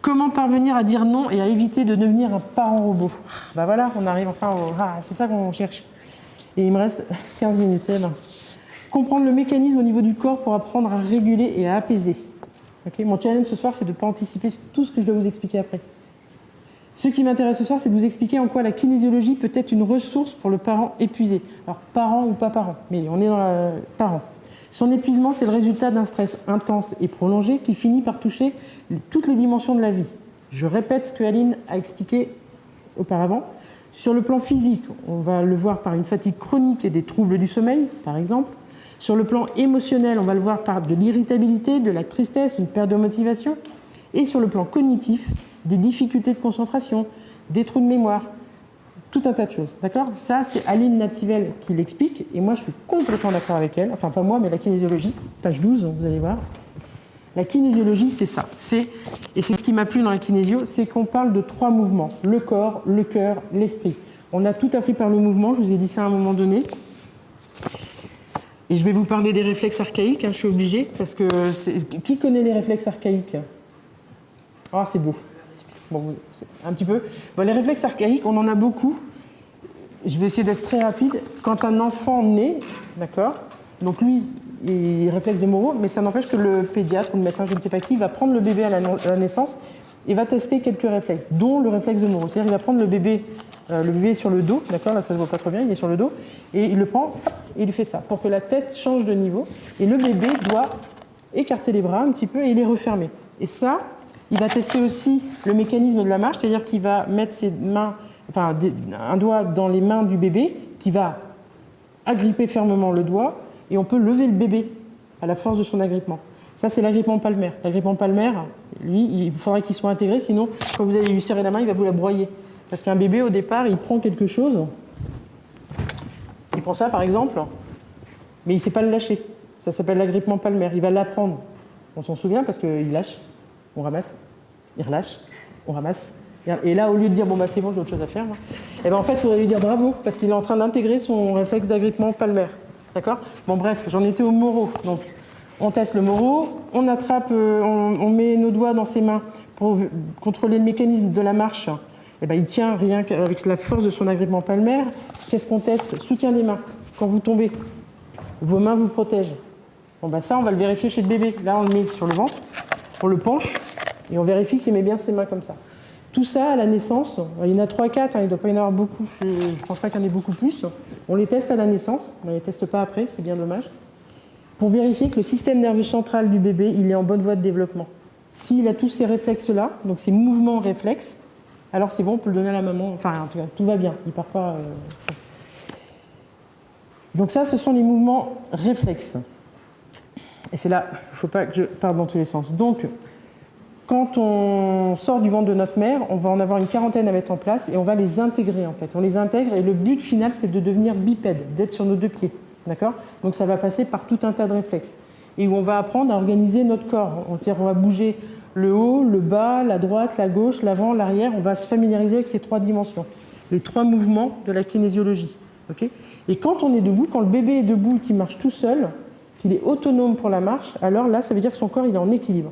S1: Comment parvenir à dire non et à éviter de devenir un parent robot ? Ben voilà, on arrive enfin au... Ah, c'est ça qu'on cherche. Et il me reste 15 minutes. Là. Comprendre le mécanisme au niveau du corps pour apprendre à réguler et à apaiser. Okay, mon challenge ce soir, c'est de ne pas anticiper tout ce que je dois vous expliquer après. Ce qui m'intéresse ce soir, c'est de vous expliquer en quoi la kinésiologie peut être une ressource pour le parent épuisé. Alors, parent ou pas parent, mais on est dans le parent. Son épuisement, c'est le résultat d'un stress intense et prolongé qui finit par toucher toutes les dimensions de la vie. Je répète ce que Aline a expliqué auparavant. Sur le plan physique, on va le voir par une fatigue chronique et des troubles du sommeil, par exemple. Sur le plan émotionnel, on va le voir par de l'irritabilité, de la tristesse, une perte de motivation. Et sur le plan cognitif, des difficultés de concentration, des trous de mémoire, tout un tas de choses. D'accord ? Ça, c'est Aline Nativelle qui l'explique. Et moi, je suis complètement d'accord avec elle. Enfin, pas moi, mais la kinésiologie. Page 12, vous allez voir. La kinésiologie, c'est ça. Et c'est ce qui m'a plu dans la kinésio, c'est qu'on parle de 3 mouvements. Le corps, le cœur, l'esprit. On a tout appris par le mouvement. Je vous ai dit ça à un moment donné. Et je vais vous parler des réflexes archaïques, je suis obligée, parce que... Qui connaît les réflexes archaïques ? Ah, c'est beau. Bon, un petit peu. Bon, les réflexes archaïques, on en a beaucoup. Je vais essayer d'être très rapide. Quand un enfant naît, d'accord ? Donc lui, il réflexe de Moreau, mais ça n'empêche que le pédiatre ou le médecin, je ne sais pas qui, va prendre le bébé à la naissance et va tester quelques réflexes, dont le réflexe de Moreau. C'est-à-dire qu'il va prendre le bébé sur le dos, d'accord ? Là, ça ne se voit pas trop bien, il est sur le dos, et il le prend, et il lui fait ça, pour que la tête change de niveau. Et le bébé doit écarter les bras un petit peu et les refermer. Et ça, il va tester aussi le mécanisme de la marche, c'est-à-dire qu'il va mettre ses mains, enfin, un doigt dans les mains du bébé, qui va agripper fermement le doigt, et on peut lever le bébé à la force de son agrippement. Ça, c'est l'agrippement palmaire. L'agrippement palmaire, lui, il faudrait qu'il soit intégré, sinon, quand vous allez lui serrer la main, il va vous la broyer. Parce qu'un bébé, au départ, il prend quelque chose, il prend ça, par exemple, mais il ne sait pas le lâcher. Ça s'appelle l'agrippement palmaire. Il va l'apprendre. On s'en souvient parce qu'il lâche, on ramasse, il relâche, on ramasse. Et là, au lieu de dire, bon, bah, c'est bon, j'ai autre chose à faire, et ben, en fait, il faudrait lui dire bravo, parce qu'il est en train d'intégrer son réflexe d'agrippement palmaire. D'accord ? Bon, bref, j'en étais au Moreau. Donc, on teste le Moreau, on attrape, on met nos doigts dans ses mains pour contrôler le mécanisme de la marche. Et ben, il tient rien qu'avec la force de son agrippement palmaire. Qu'est-ce qu'on teste ? Soutien des mains. Quand vous tombez, vos mains vous protègent. Bon, bah, ça, on va le vérifier chez le bébé. Là, on le met sur le ventre, on le penche et on vérifie qu'il met bien ses mains comme ça. Tout ça, à la naissance, il y en a 3-4, il ne doit pas y en avoir beaucoup, je ne pense pas qu'il y en ait beaucoup plus. On les teste à la naissance, on ne les teste pas après, c'est bien dommage, pour vérifier que le système nerveux central du bébé, il est en bonne voie de développement. S'il a tous ces réflexes-là, donc ces mouvements réflexes, alors c'est bon, on peut le donner à la maman, enfin en tout cas, tout va bien, il ne part pas... Donc ça, ce sont les mouvements réflexes. Et c'est là, il ne faut pas que je parle dans tous les sens. Donc, quand on sort du ventre de notre mère, on va en avoir une quarantaine à mettre en place et on va les intégrer en fait. On les intègre et le but final, c'est de devenir bipède, d'être sur nos 2 pieds. D'accord ? Donc ça va passer par tout un tas de réflexes. Et où on va apprendre à organiser notre corps. On va bouger le haut, le bas, la droite, la gauche, l'avant, l'arrière. On va se familiariser avec ces 3 dimensions. Les 3 mouvements de la kinésiologie. Okay ? Et quand on est debout, quand le bébé est debout et qu'il marche tout seul, qu'il est autonome pour la marche, alors là, ça veut dire que son corps il est en équilibre.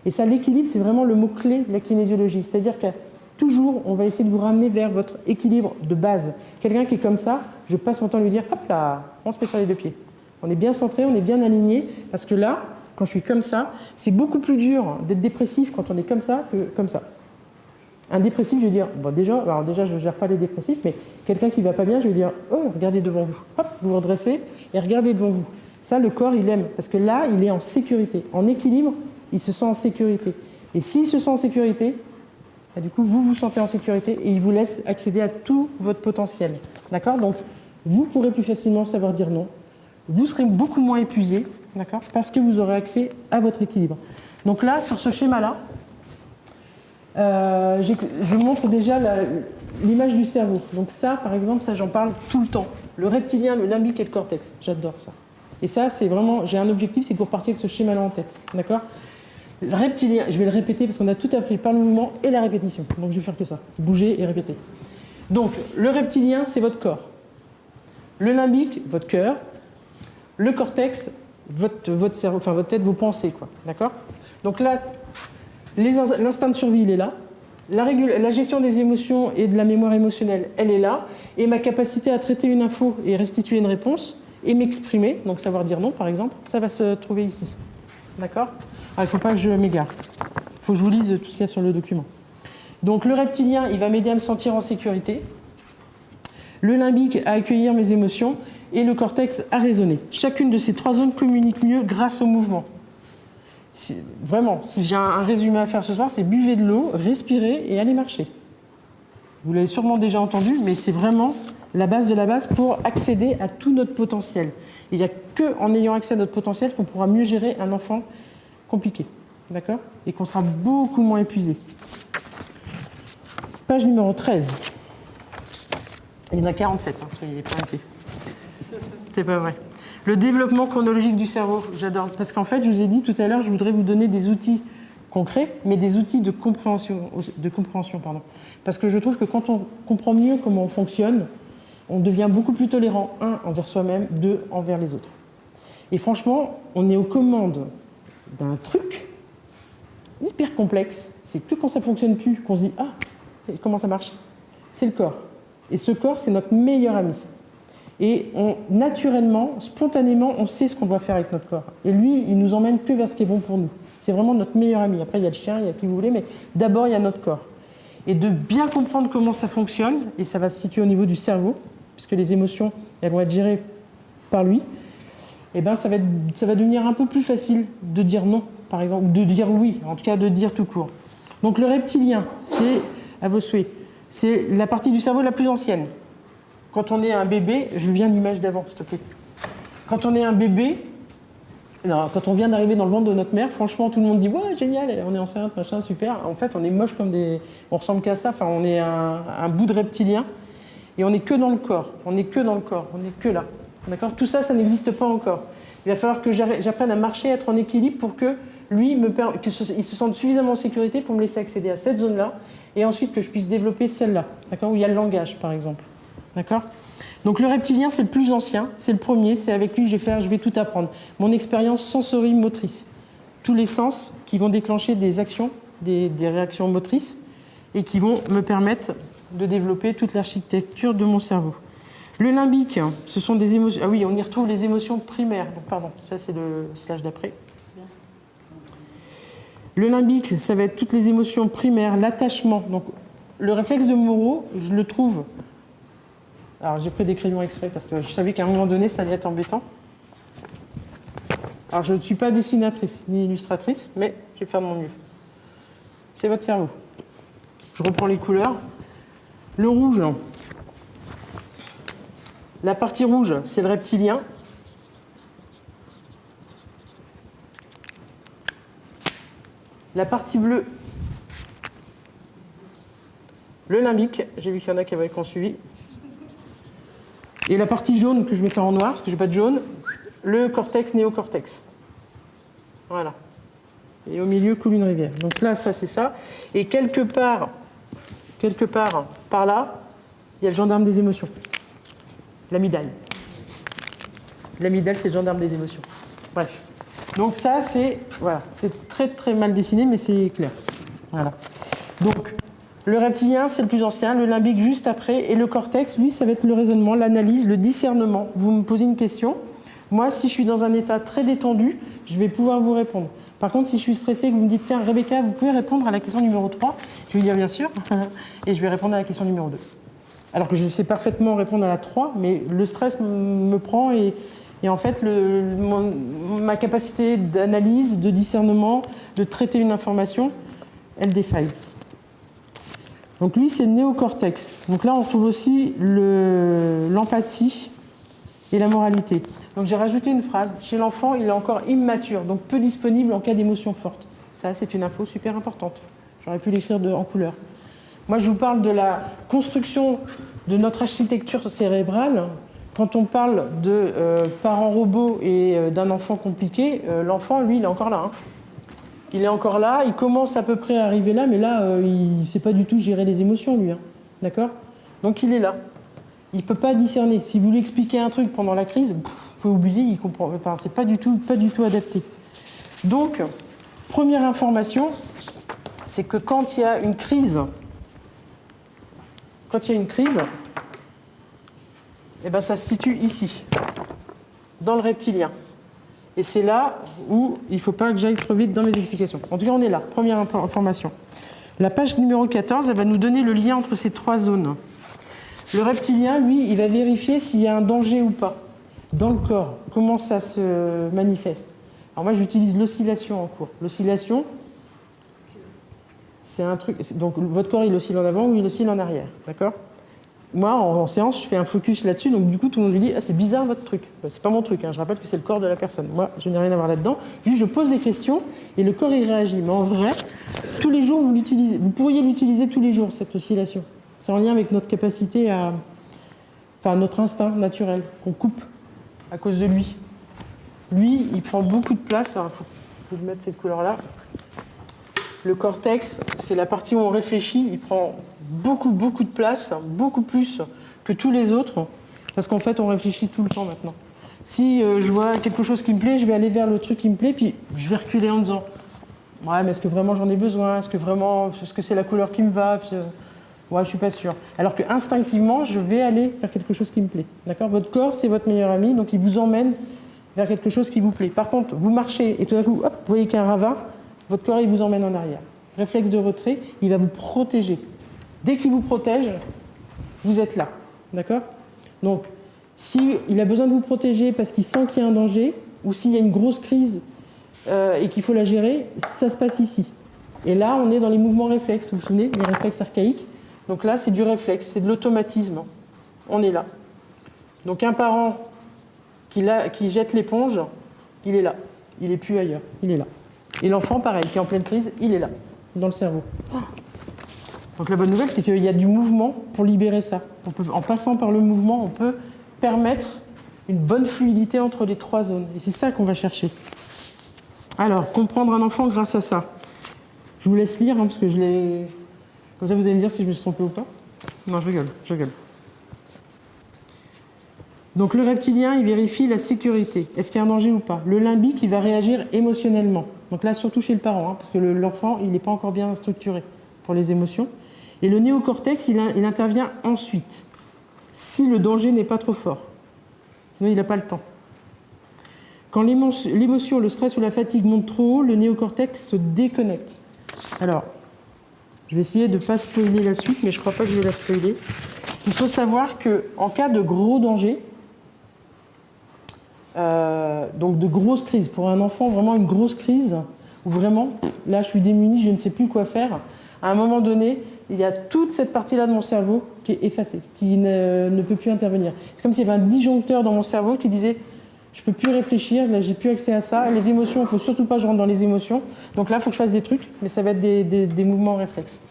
S1: Et ça, l'équilibre, c'est vraiment le mot-clé de la kinésiologie. C'est-à-dire que toujours, on va essayer de vous ramener vers votre équilibre de base. Quelqu'un qui est comme ça, je passe mon temps à lui dire, hop là, on se met sur les 2 pieds. On est bien centré, on est bien aligné, parce que là, quand je suis comme ça, c'est beaucoup plus dur d'être dépressif quand on est comme ça que comme ça. Un dépressif, je vais dire, bon, déjà, je ne gère pas les dépressifs, mais quelqu'un qui ne va pas bien, je vais dire, oh, regardez devant vous. Hop, vous vous redressez et regardez devant vous. Ça, le corps, il aime, parce que là, il est en sécurité. En équilibre, il se sent en sécurité. Et s'il se sent en sécurité, bah, du coup, vous vous sentez en sécurité et il vous laisse accéder à tout votre potentiel. D'accord? Donc, vous pourrez plus facilement savoir dire non. Vous serez beaucoup moins épuisé, d'accord? Parce que vous aurez accès à votre équilibre. Donc là, sur ce schéma-là, je montre déjà l'image du cerveau. Donc ça, par exemple, ça j'en parle tout le temps. Le reptilien, le limbique et le cortex. J'adore ça. Et ça, c'est vraiment, j'ai un objectif, c'est que vous repartiez avec ce schéma-là en tête. D'accord? Le reptilien, je vais le répéter parce qu'on a tout appris par le mouvement et la répétition. Donc je vais faire que ça. Bouger et répéter. Donc, le reptilien, c'est votre corps. Le limbique, votre cœur. Le cortex, votre cerveau, enfin votre tête, vos pensées, quoi. D'accord? Donc là, l'instinct de survie, il est là. La gestion des émotions et de la mémoire émotionnelle, elle est là. Et ma capacité à traiter une info et restituer une réponse et m'exprimer, donc savoir dire non, par exemple, ça va se trouver ici. D'accord? Il ne faut pas que je m'égare. Il faut que je vous lise tout ce qu'il y a sur le document. Donc le reptilien, il va m'aider à me sentir en sécurité. Le limbique à accueillir mes émotions et le cortex à raisonner. Chacune de ces trois zones communique mieux grâce au mouvement. Vraiment, si j'ai un résumé à faire ce soir, c'est buvez de l'eau, respirez et allez marcher. Vous l'avez sûrement déjà entendu, mais c'est vraiment la base de la base pour accéder à tout notre potentiel. Il n'y a qu'en ayant accès à notre potentiel qu'on pourra mieux gérer un enfant compliqué. D'accord? Et qu'on sera beaucoup moins épuisé. Page numéro 13. Il y en a 47, soyez pas inquiets. C'est pas vrai. Le développement chronologique du cerveau, j'adore. Parce qu'en fait, je vous ai dit tout à l'heure, je voudrais vous donner des outils concrets, mais des outils de compréhension. Parce que je trouve que quand on comprend mieux comment on fonctionne, on devient beaucoup plus tolérant, un, envers soi-même, deux, envers les autres. Et franchement, on est aux commandes d'un truc hyper complexe. C'est que quand ça ne fonctionne plus qu'on se dit « Ah, comment ça marche ?» C'est le corps. Et ce corps, c'est notre meilleur ami. Et naturellement, spontanément, on sait ce qu'on doit faire avec notre corps. Et lui, il nous emmène que vers ce qui est bon pour nous. C'est vraiment notre meilleur ami. Après, il y a le chien, il y a qui vous voulez, mais d'abord, il y a notre corps. Et de bien comprendre comment ça fonctionne, et ça va se situer au niveau du cerveau, puisque les émotions, elles vont être gérées par lui, et ben ça va devenir un peu plus facile de dire non, par exemple, ou de dire oui, en tout cas de dire tout court. Donc le reptilien, c'est, à vos souhaits, c'est la partie du cerveau la plus ancienne. Quand on est un bébé, je veux bien l'image d'avant, s'il te plaît. Quand on est un bébé, quand on vient d'arriver dans le ventre de notre mère, franchement, tout le monde dit « Ouais, génial, on est enceinte, machin, super ». En fait, on est moche comme des... On ressemble qu'à ça, enfin, on est un bout de reptilien. Et on n'est que dans le corps, on n'est que dans le corps, on n'est que là. D'accord ? Tout ça, ça n'existe pas encore. Il va falloir que j'apprenne à marcher, à être en équilibre pour que lui, qu'il se sente suffisamment en sécurité pour me laisser accéder à cette zone-là et ensuite que je puisse développer celle-là, d'accord ? Où il y a le langage, par exemple. D'accord ? Donc le reptilien, c'est le plus ancien, c'est le premier, c'est avec lui que je vais tout apprendre. Mon expérience sensorimotrice. Tous les sens qui vont déclencher des actions, des réactions motrices et qui vont me permettre de développer toute l'architecture de mon cerveau. Le limbique, ce sont des émotions... Ah oui, on y retrouve les émotions primaires. Donc, pardon, ça c'est le slide d'après. Le limbique, ça va être toutes les émotions primaires, l'attachement. Donc, le réflexe de Moreau, je le trouve... Alors, j'ai pris des crayons exprès parce que je savais qu'à un moment donné, ça allait être embêtant. Alors, je ne suis pas dessinatrice ni illustratrice, mais je vais faire de mon mieux. C'est votre cerveau. Je reprends les couleurs. Le rouge, la partie rouge, c'est le reptilien. La partie bleue, le limbique. J'ai vu qu'il y en a qui avaient suivi. Et la partie jaune, que je vais faire en noir, parce que je n'ai pas de jaune, le cortex, néocortex. Voilà. Et au milieu coule une rivière. Donc là, ça, c'est ça. Et quelque part, par là, il y a le gendarme des émotions. L'amygdale. L'amygdale, c'est le gendarme des émotions. Bref. Donc ça, c'est très très mal dessiné, mais c'est clair. Voilà. Donc, le reptilien, c'est le plus ancien, le limbique juste après, et le cortex, lui, ça va être le raisonnement, l'analyse, le discernement. Vous me posez une question. Moi, si je suis dans un état très détendu, je vais pouvoir vous répondre. Par contre, si je suis stressée et que vous me dites, tiens, Rebecca, vous pouvez répondre à la question numéro 3, je vais dire bien sûr, et je vais répondre à la question numéro 2. Alors que je sais parfaitement répondre à la 3, mais le stress me prend et en fait, ma capacité d'analyse, de discernement, de traiter une information, elle défaille. Donc lui, c'est le néocortex. Donc là, on retrouve aussi l'empathie et la moralité. Donc j'ai rajouté une phrase. Chez l'enfant, il est encore immature, donc peu disponible en cas d'émotion forte. Ça, c'est une info super importante. J'aurais pu l'écrire en couleur. Moi, je vous parle de la construction de notre architecture cérébrale. Quand on parle de parents robots et d'un enfant compliqué, l'enfant, lui, il est encore là. Hein. Il est encore là, il commence à peu près à arriver là, mais là, il ne sait pas du tout gérer les émotions, lui. Hein. D'accord ? Donc il est là. Il ne peut pas discerner. Si vous lui expliquez un truc pendant la crise, vous pouvez oublier, il comprend. Enfin, c'est pas du tout adapté. Donc, première information, c'est que quand il y a une crise, eh ben, ça se situe ici, dans le reptilien. Et c'est là où il ne faut pas que j'aille trop vite dans mes explications. En tout cas, on est là. Première information. La page numéro 14, elle va nous donner le lien entre ces trois zones. Le reptilien, lui, il va vérifier s'il y a un danger ou pas dans le corps. Comment ça se manifeste. Alors moi, j'utilise l'oscillation en cours. L'oscillation, c'est un truc... Donc, votre corps, il oscille en avant ou il oscille en arrière. D'accord ? Moi, en séance, je fais un focus là-dessus, donc du coup, tout le monde me dit « Ah, c'est bizarre votre truc ». C'est pas mon truc, hein. Je rappelle que c'est le corps de la personne. Moi, je n'ai rien à voir là-dedans. Juste, je pose des questions et le corps, il réagit. Mais en vrai, tous les jours, vous l'utilisez. Vous pourriez l'utiliser tous les jours, cette oscillation. C'est en lien avec notre capacité à... Enfin, notre instinct naturel, qu'on coupe à cause de lui. Lui, il prend beaucoup de place. Il faut mettre cette couleur-là. Le cortex, c'est la partie où on réfléchit. Il prend beaucoup de place, beaucoup plus que tous les autres, parce qu'en fait, on réfléchit tout le temps maintenant. Si je vois quelque chose qui me plaît, je vais aller vers le truc qui me plaît, puis je vais reculer en disant « Ouais, mais est-ce que vraiment j'en ai besoin ? Est-ce que c'est la couleur qui me va ?» Puis, ouais, je suis pas sûre. Alors que instinctivement, je vais aller vers quelque chose qui me plaît. D'accord ? Votre corps, c'est votre meilleur ami, donc il vous emmène vers quelque chose qui vous plaît. Par contre, vous marchez et tout d'un coup, hop, vous voyez qu'il y a un ravin, votre corps, il vous emmène en arrière. Réflexe de retrait, il va vous protéger. Dès qu'il vous protège, vous êtes là. D'accord ? Donc, s'il a besoin de vous protéger parce qu'il sent qu'il y a un danger, ou s'il y a une grosse crise et qu'il faut la gérer, ça se passe ici. Et là, on est dans les mouvements réflexes. Vous vous souvenez, les réflexes archaïques. Donc là, c'est du réflexe, c'est de l'automatisme. On est là. Donc un parent qui jette l'éponge, il est là. Il n'est plus ailleurs. Il est là. Et l'enfant, pareil, qui est en pleine crise, il est là, dans le cerveau. Donc la bonne nouvelle, c'est qu'il y a du mouvement pour libérer ça. En passant par le mouvement, on peut permettre une bonne fluidité entre les trois zones. Et c'est ça qu'on va chercher. Alors, comprendre un enfant grâce à ça. Je vous laisse lire, hein, parce que je l'ai... Comme ça, vous allez me dire si je me suis trompée ou pas. Non, je rigole. Donc le reptilien, il vérifie la sécurité. Est-ce qu'il y a un danger ou pas ? Le limbique, il va réagir émotionnellement. Donc là, surtout chez le parent, hein, parce que l'enfant, il n'est pas encore bien structuré pour les émotions. Et le néocortex, il intervient ensuite, si le danger n'est pas trop fort. Sinon, il n'a pas le temps. Quand l'émotion, le stress ou la fatigue montent trop haut, le néocortex se déconnecte. Alors, je vais essayer de ne pas spoiler la suite, mais je ne crois pas que je vais la spoiler. Il faut savoir qu'en cas de gros danger, donc de grosses crises, pour un enfant, vraiment une grosse crise, où vraiment, là, je suis démunie, je ne sais plus quoi faire, à un moment donné, il y a toute cette partie-là de mon cerveau qui est effacée, qui ne peut plus intervenir. C'est comme s'il y avait un disjoncteur dans mon cerveau qui disait « je ne peux plus réfléchir, là, j'ai plus accès à ça, les émotions, il ne faut surtout pas que je rentre dans les émotions, donc là, il faut que je fasse des trucs, mais ça va être des mouvements réflexes. »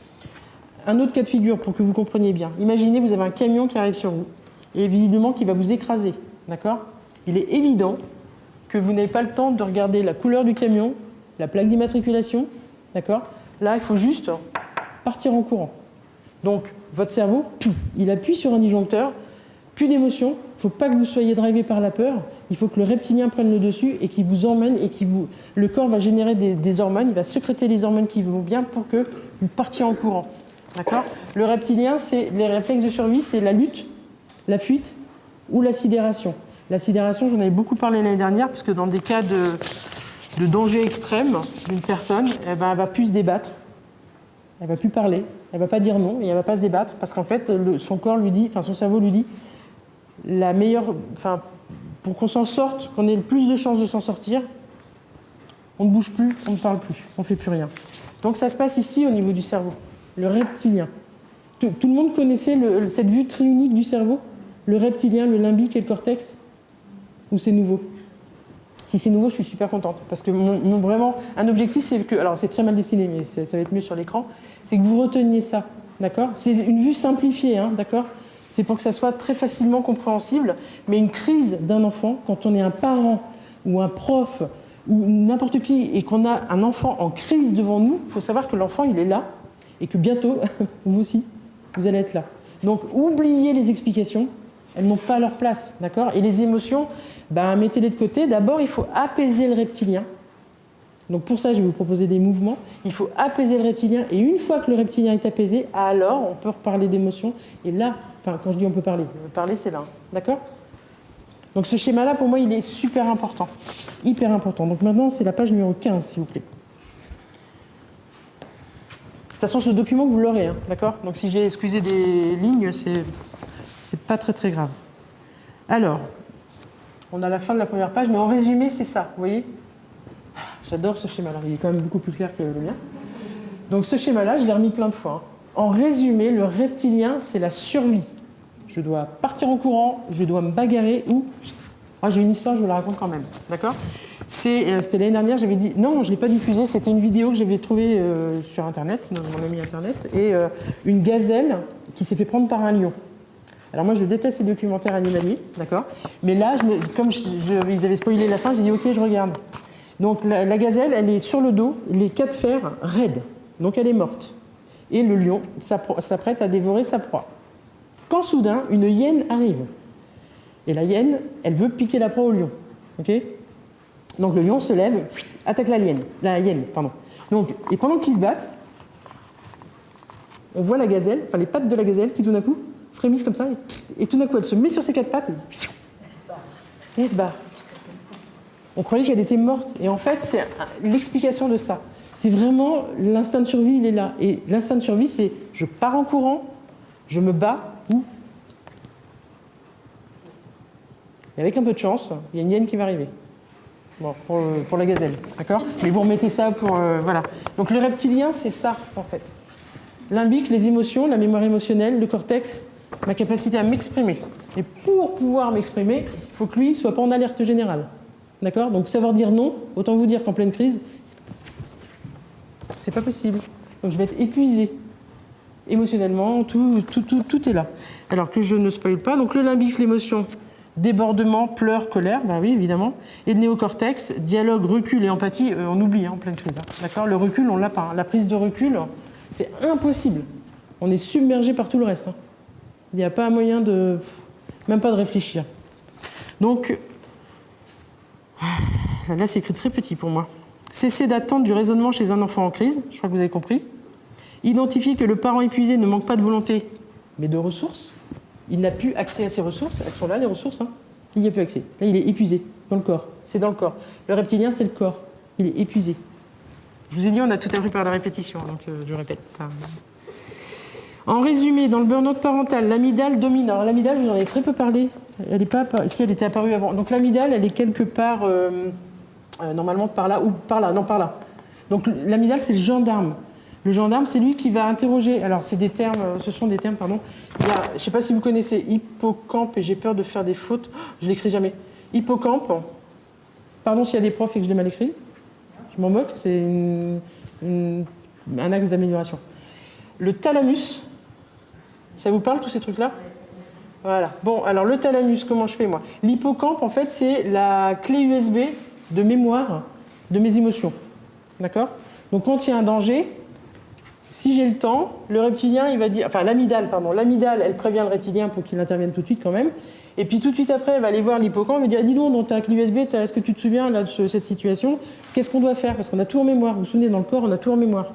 S1: Un autre cas de figure pour que vous compreniez bien. Imaginez, vous avez un camion qui arrive sur vous, et visiblement qui va vous écraser, d'accord ? Il est évident que vous n'avez pas le temps de regarder la couleur du camion, la plaque d'immatriculation, d'accord ? Là, il faut juste partir en courant. Donc, votre cerveau, il appuie sur un disjoncteur, plus d'émotion, il ne faut pas que vous soyez drivé par la peur, il faut que le reptilien prenne le dessus et qu'il vous emmène et le corps va générer des hormones, il va sécréter les hormones qui vont bien pour que vous partiez en courant. D'accord ? Le reptilien, c'est les réflexes de survie, c'est la lutte, la fuite ou la sidération. La sidération, j'en avais beaucoup parlé l'année dernière, parce que dans des cas de danger extrême d'une personne, eh ben, elle va plus se débattre, elle va plus parler, elle va pas dire non et elle va pas se débattre parce qu'en fait son corps lui dit, enfin son cerveau lui dit la meilleure, enfin pour qu'on s'en sorte, qu'on ait le plus de chances de s'en sortir, on ne bouge plus, on ne parle plus, on ne fait plus rien. Donc ça se passe ici au niveau du cerveau, le reptilien. Tout le monde connaissait cette vue triunique du cerveau, le reptilien, le limbique et le cortex, ou c'est nouveau? Si c'est nouveau, je suis super contente parce que vraiment un objectif, c'est que, alors c'est très mal dessiné, mais ça va être mieux sur l'écran, c'est que vous reteniez ça, d'accord? C'est une vue simplifiée, hein, d'accord? C'est pour que ça soit très facilement compréhensible, mais une crise d'un enfant, quand on est un parent ou un prof ou n'importe qui et qu'on a un enfant en crise devant nous, il faut savoir que l'enfant il est là et que bientôt, vous aussi, vous allez être là. Donc oubliez les explications, elles n'ont pas leur place, d'accord? Et les émotions, ben, mettez-les de côté. D'abord, il faut apaiser le reptilien. Donc pour ça, je vais vous proposer des mouvements. Il faut apaiser le reptilien. Et une fois que le reptilien est apaisé, alors on peut reparler d'émotions. Et là, enfin, quand je dis on peut parler, c'est là. Hein. D'accord? Donc ce schéma-là, pour moi, il est super important. Hyper important. Donc maintenant, c'est la page numéro 15, s'il vous plaît. De toute façon, ce document, vous l'aurez. Hein, d'accord? Donc si j'ai excusé des lignes, c'est pas très très grave. Alors, on a la fin de la première page, mais en résumé, c'est ça. Vous voyez? J'adore ce schéma-là. Il est quand même beaucoup plus clair que le mien. Donc ce schéma-là, je l'ai remis plein de fois. Hein. En résumé, le reptilien, c'est la survie. Je dois partir en courant, je dois me bagarrer ou... Ah, j'ai une histoire, je vous la raconte quand même. D'accord? C'était l'année dernière, j'avais dit... Non, je ne l'ai pas diffusée, c'était une vidéo que j'avais trouvée sur Internet, dans mon ami Internet, et une gazelle qui s'est fait prendre par un lion. Alors moi, je déteste ces documentaires animaliers, d'accord? Mais là, comme ils avaient spoilé la fin, j'ai dit ok, je regarde. Donc la gazelle, elle est sur le dos, les 4 fers raides, donc elle est morte. Et le lion s'apprête à dévorer sa proie. Quand soudain, une hyène arrive. Et la hyène, elle veut piquer la proie au lion. Okay, donc le lion se lève, attaque la hyène. Donc, et pendant qu'ils se battent, on voit la gazelle, enfin les pattes de la gazelle qui tout d'un coup frémissent comme ça, et tout d'un coup elle se met sur ses 4 pattes et elle se barre. On croyait qu'elle était morte, et en fait c'est l'explication de ça. C'est vraiment l'instinct de survie, il est là. Et l'instinct de survie, c'est je pars en courant, je me bats, ou... Et avec un peu de chance, il y a une hyène qui va arriver. Bon, pour la gazelle, d'accord? Mais vous remettez ça pour... voilà. Donc le reptilien, c'est ça, en fait. Limbique, les émotions, la mémoire émotionnelle, le cortex, ma capacité à m'exprimer. Et pour pouvoir m'exprimer, il faut que lui ne soit pas en alerte générale. D'accord? Donc savoir dire non, autant vous dire qu'en pleine crise, c'est pas possible. Donc je vais être épuisée. Émotionnellement, tout est là. Alors que je ne spoil pas. Donc le limbique, l'émotion, débordement, pleurs, colère, ben oui, évidemment. Et le néocortex, dialogue, recul et empathie, on oublie en pleine crise. Hein. D'accord? Le recul, on l'a pas. Hein. La prise de recul, c'est impossible. On est submergé par tout le reste. Hein. Il n'y a pas moyen de... même pas de réfléchir. Donc, là c'est écrit très petit pour moi. Cesser d'attendre du raisonnement chez un enfant en crise, je crois que vous avez compris. Identifier que le parent épuisé ne manque pas de volonté, mais de ressources. Il n'a plus accès à ses ressources. Elles sont là, les ressources. Hein. Il n'y a plus accès. Là, il est épuisé dans le corps. C'est dans le corps. Le reptilien, c'est le corps. Il est épuisé. Je vous ai dit, on a tout appris par la répétition, donc je répète. En résumé, dans le burn-out parental, l'amygdale domine. Alors l'amygdale, je vous en ai très peu parlé. Elle n'est pas si elle était apparue avant. Donc l'amygdale, elle est quelque part, normalement par là, ou par là, non par là. Donc l'amygdale, c'est le gendarme. Le gendarme, c'est lui qui va interroger. Alors c'est des termes, ce sont des termes, pardon. Il y a, je ne sais pas si vous connaissez hippocampe, et j'ai peur de faire des fautes. Je ne l'écris jamais. Hippocampe. Pardon s'il y a des profs et que je l'ai mal écrit. Je m'en moque, c'est un axe d'amélioration. Le thalamus, ça vous parle tous ces trucs-là? Voilà. Bon, alors le thalamus, comment je fais moi? L'hippocampe, en fait, c'est la clé USB de mémoire de mes émotions. D'accord? Donc quand il y a un danger, si j'ai le temps, le reptilien, il va dire... Enfin, l'amygdale, elle prévient le reptilien pour qu'il intervienne tout de suite quand même. Et puis tout de suite après, elle va aller voir l'hippocampe et dire « Dis donc, dans ta clé USB, est-ce que tu te souviens là, de cette situation? Qu'est-ce qu'on doit faire? Parce qu'on a tout en mémoire. Vous vous souvenez, dans le corps, on a tout en mémoire. »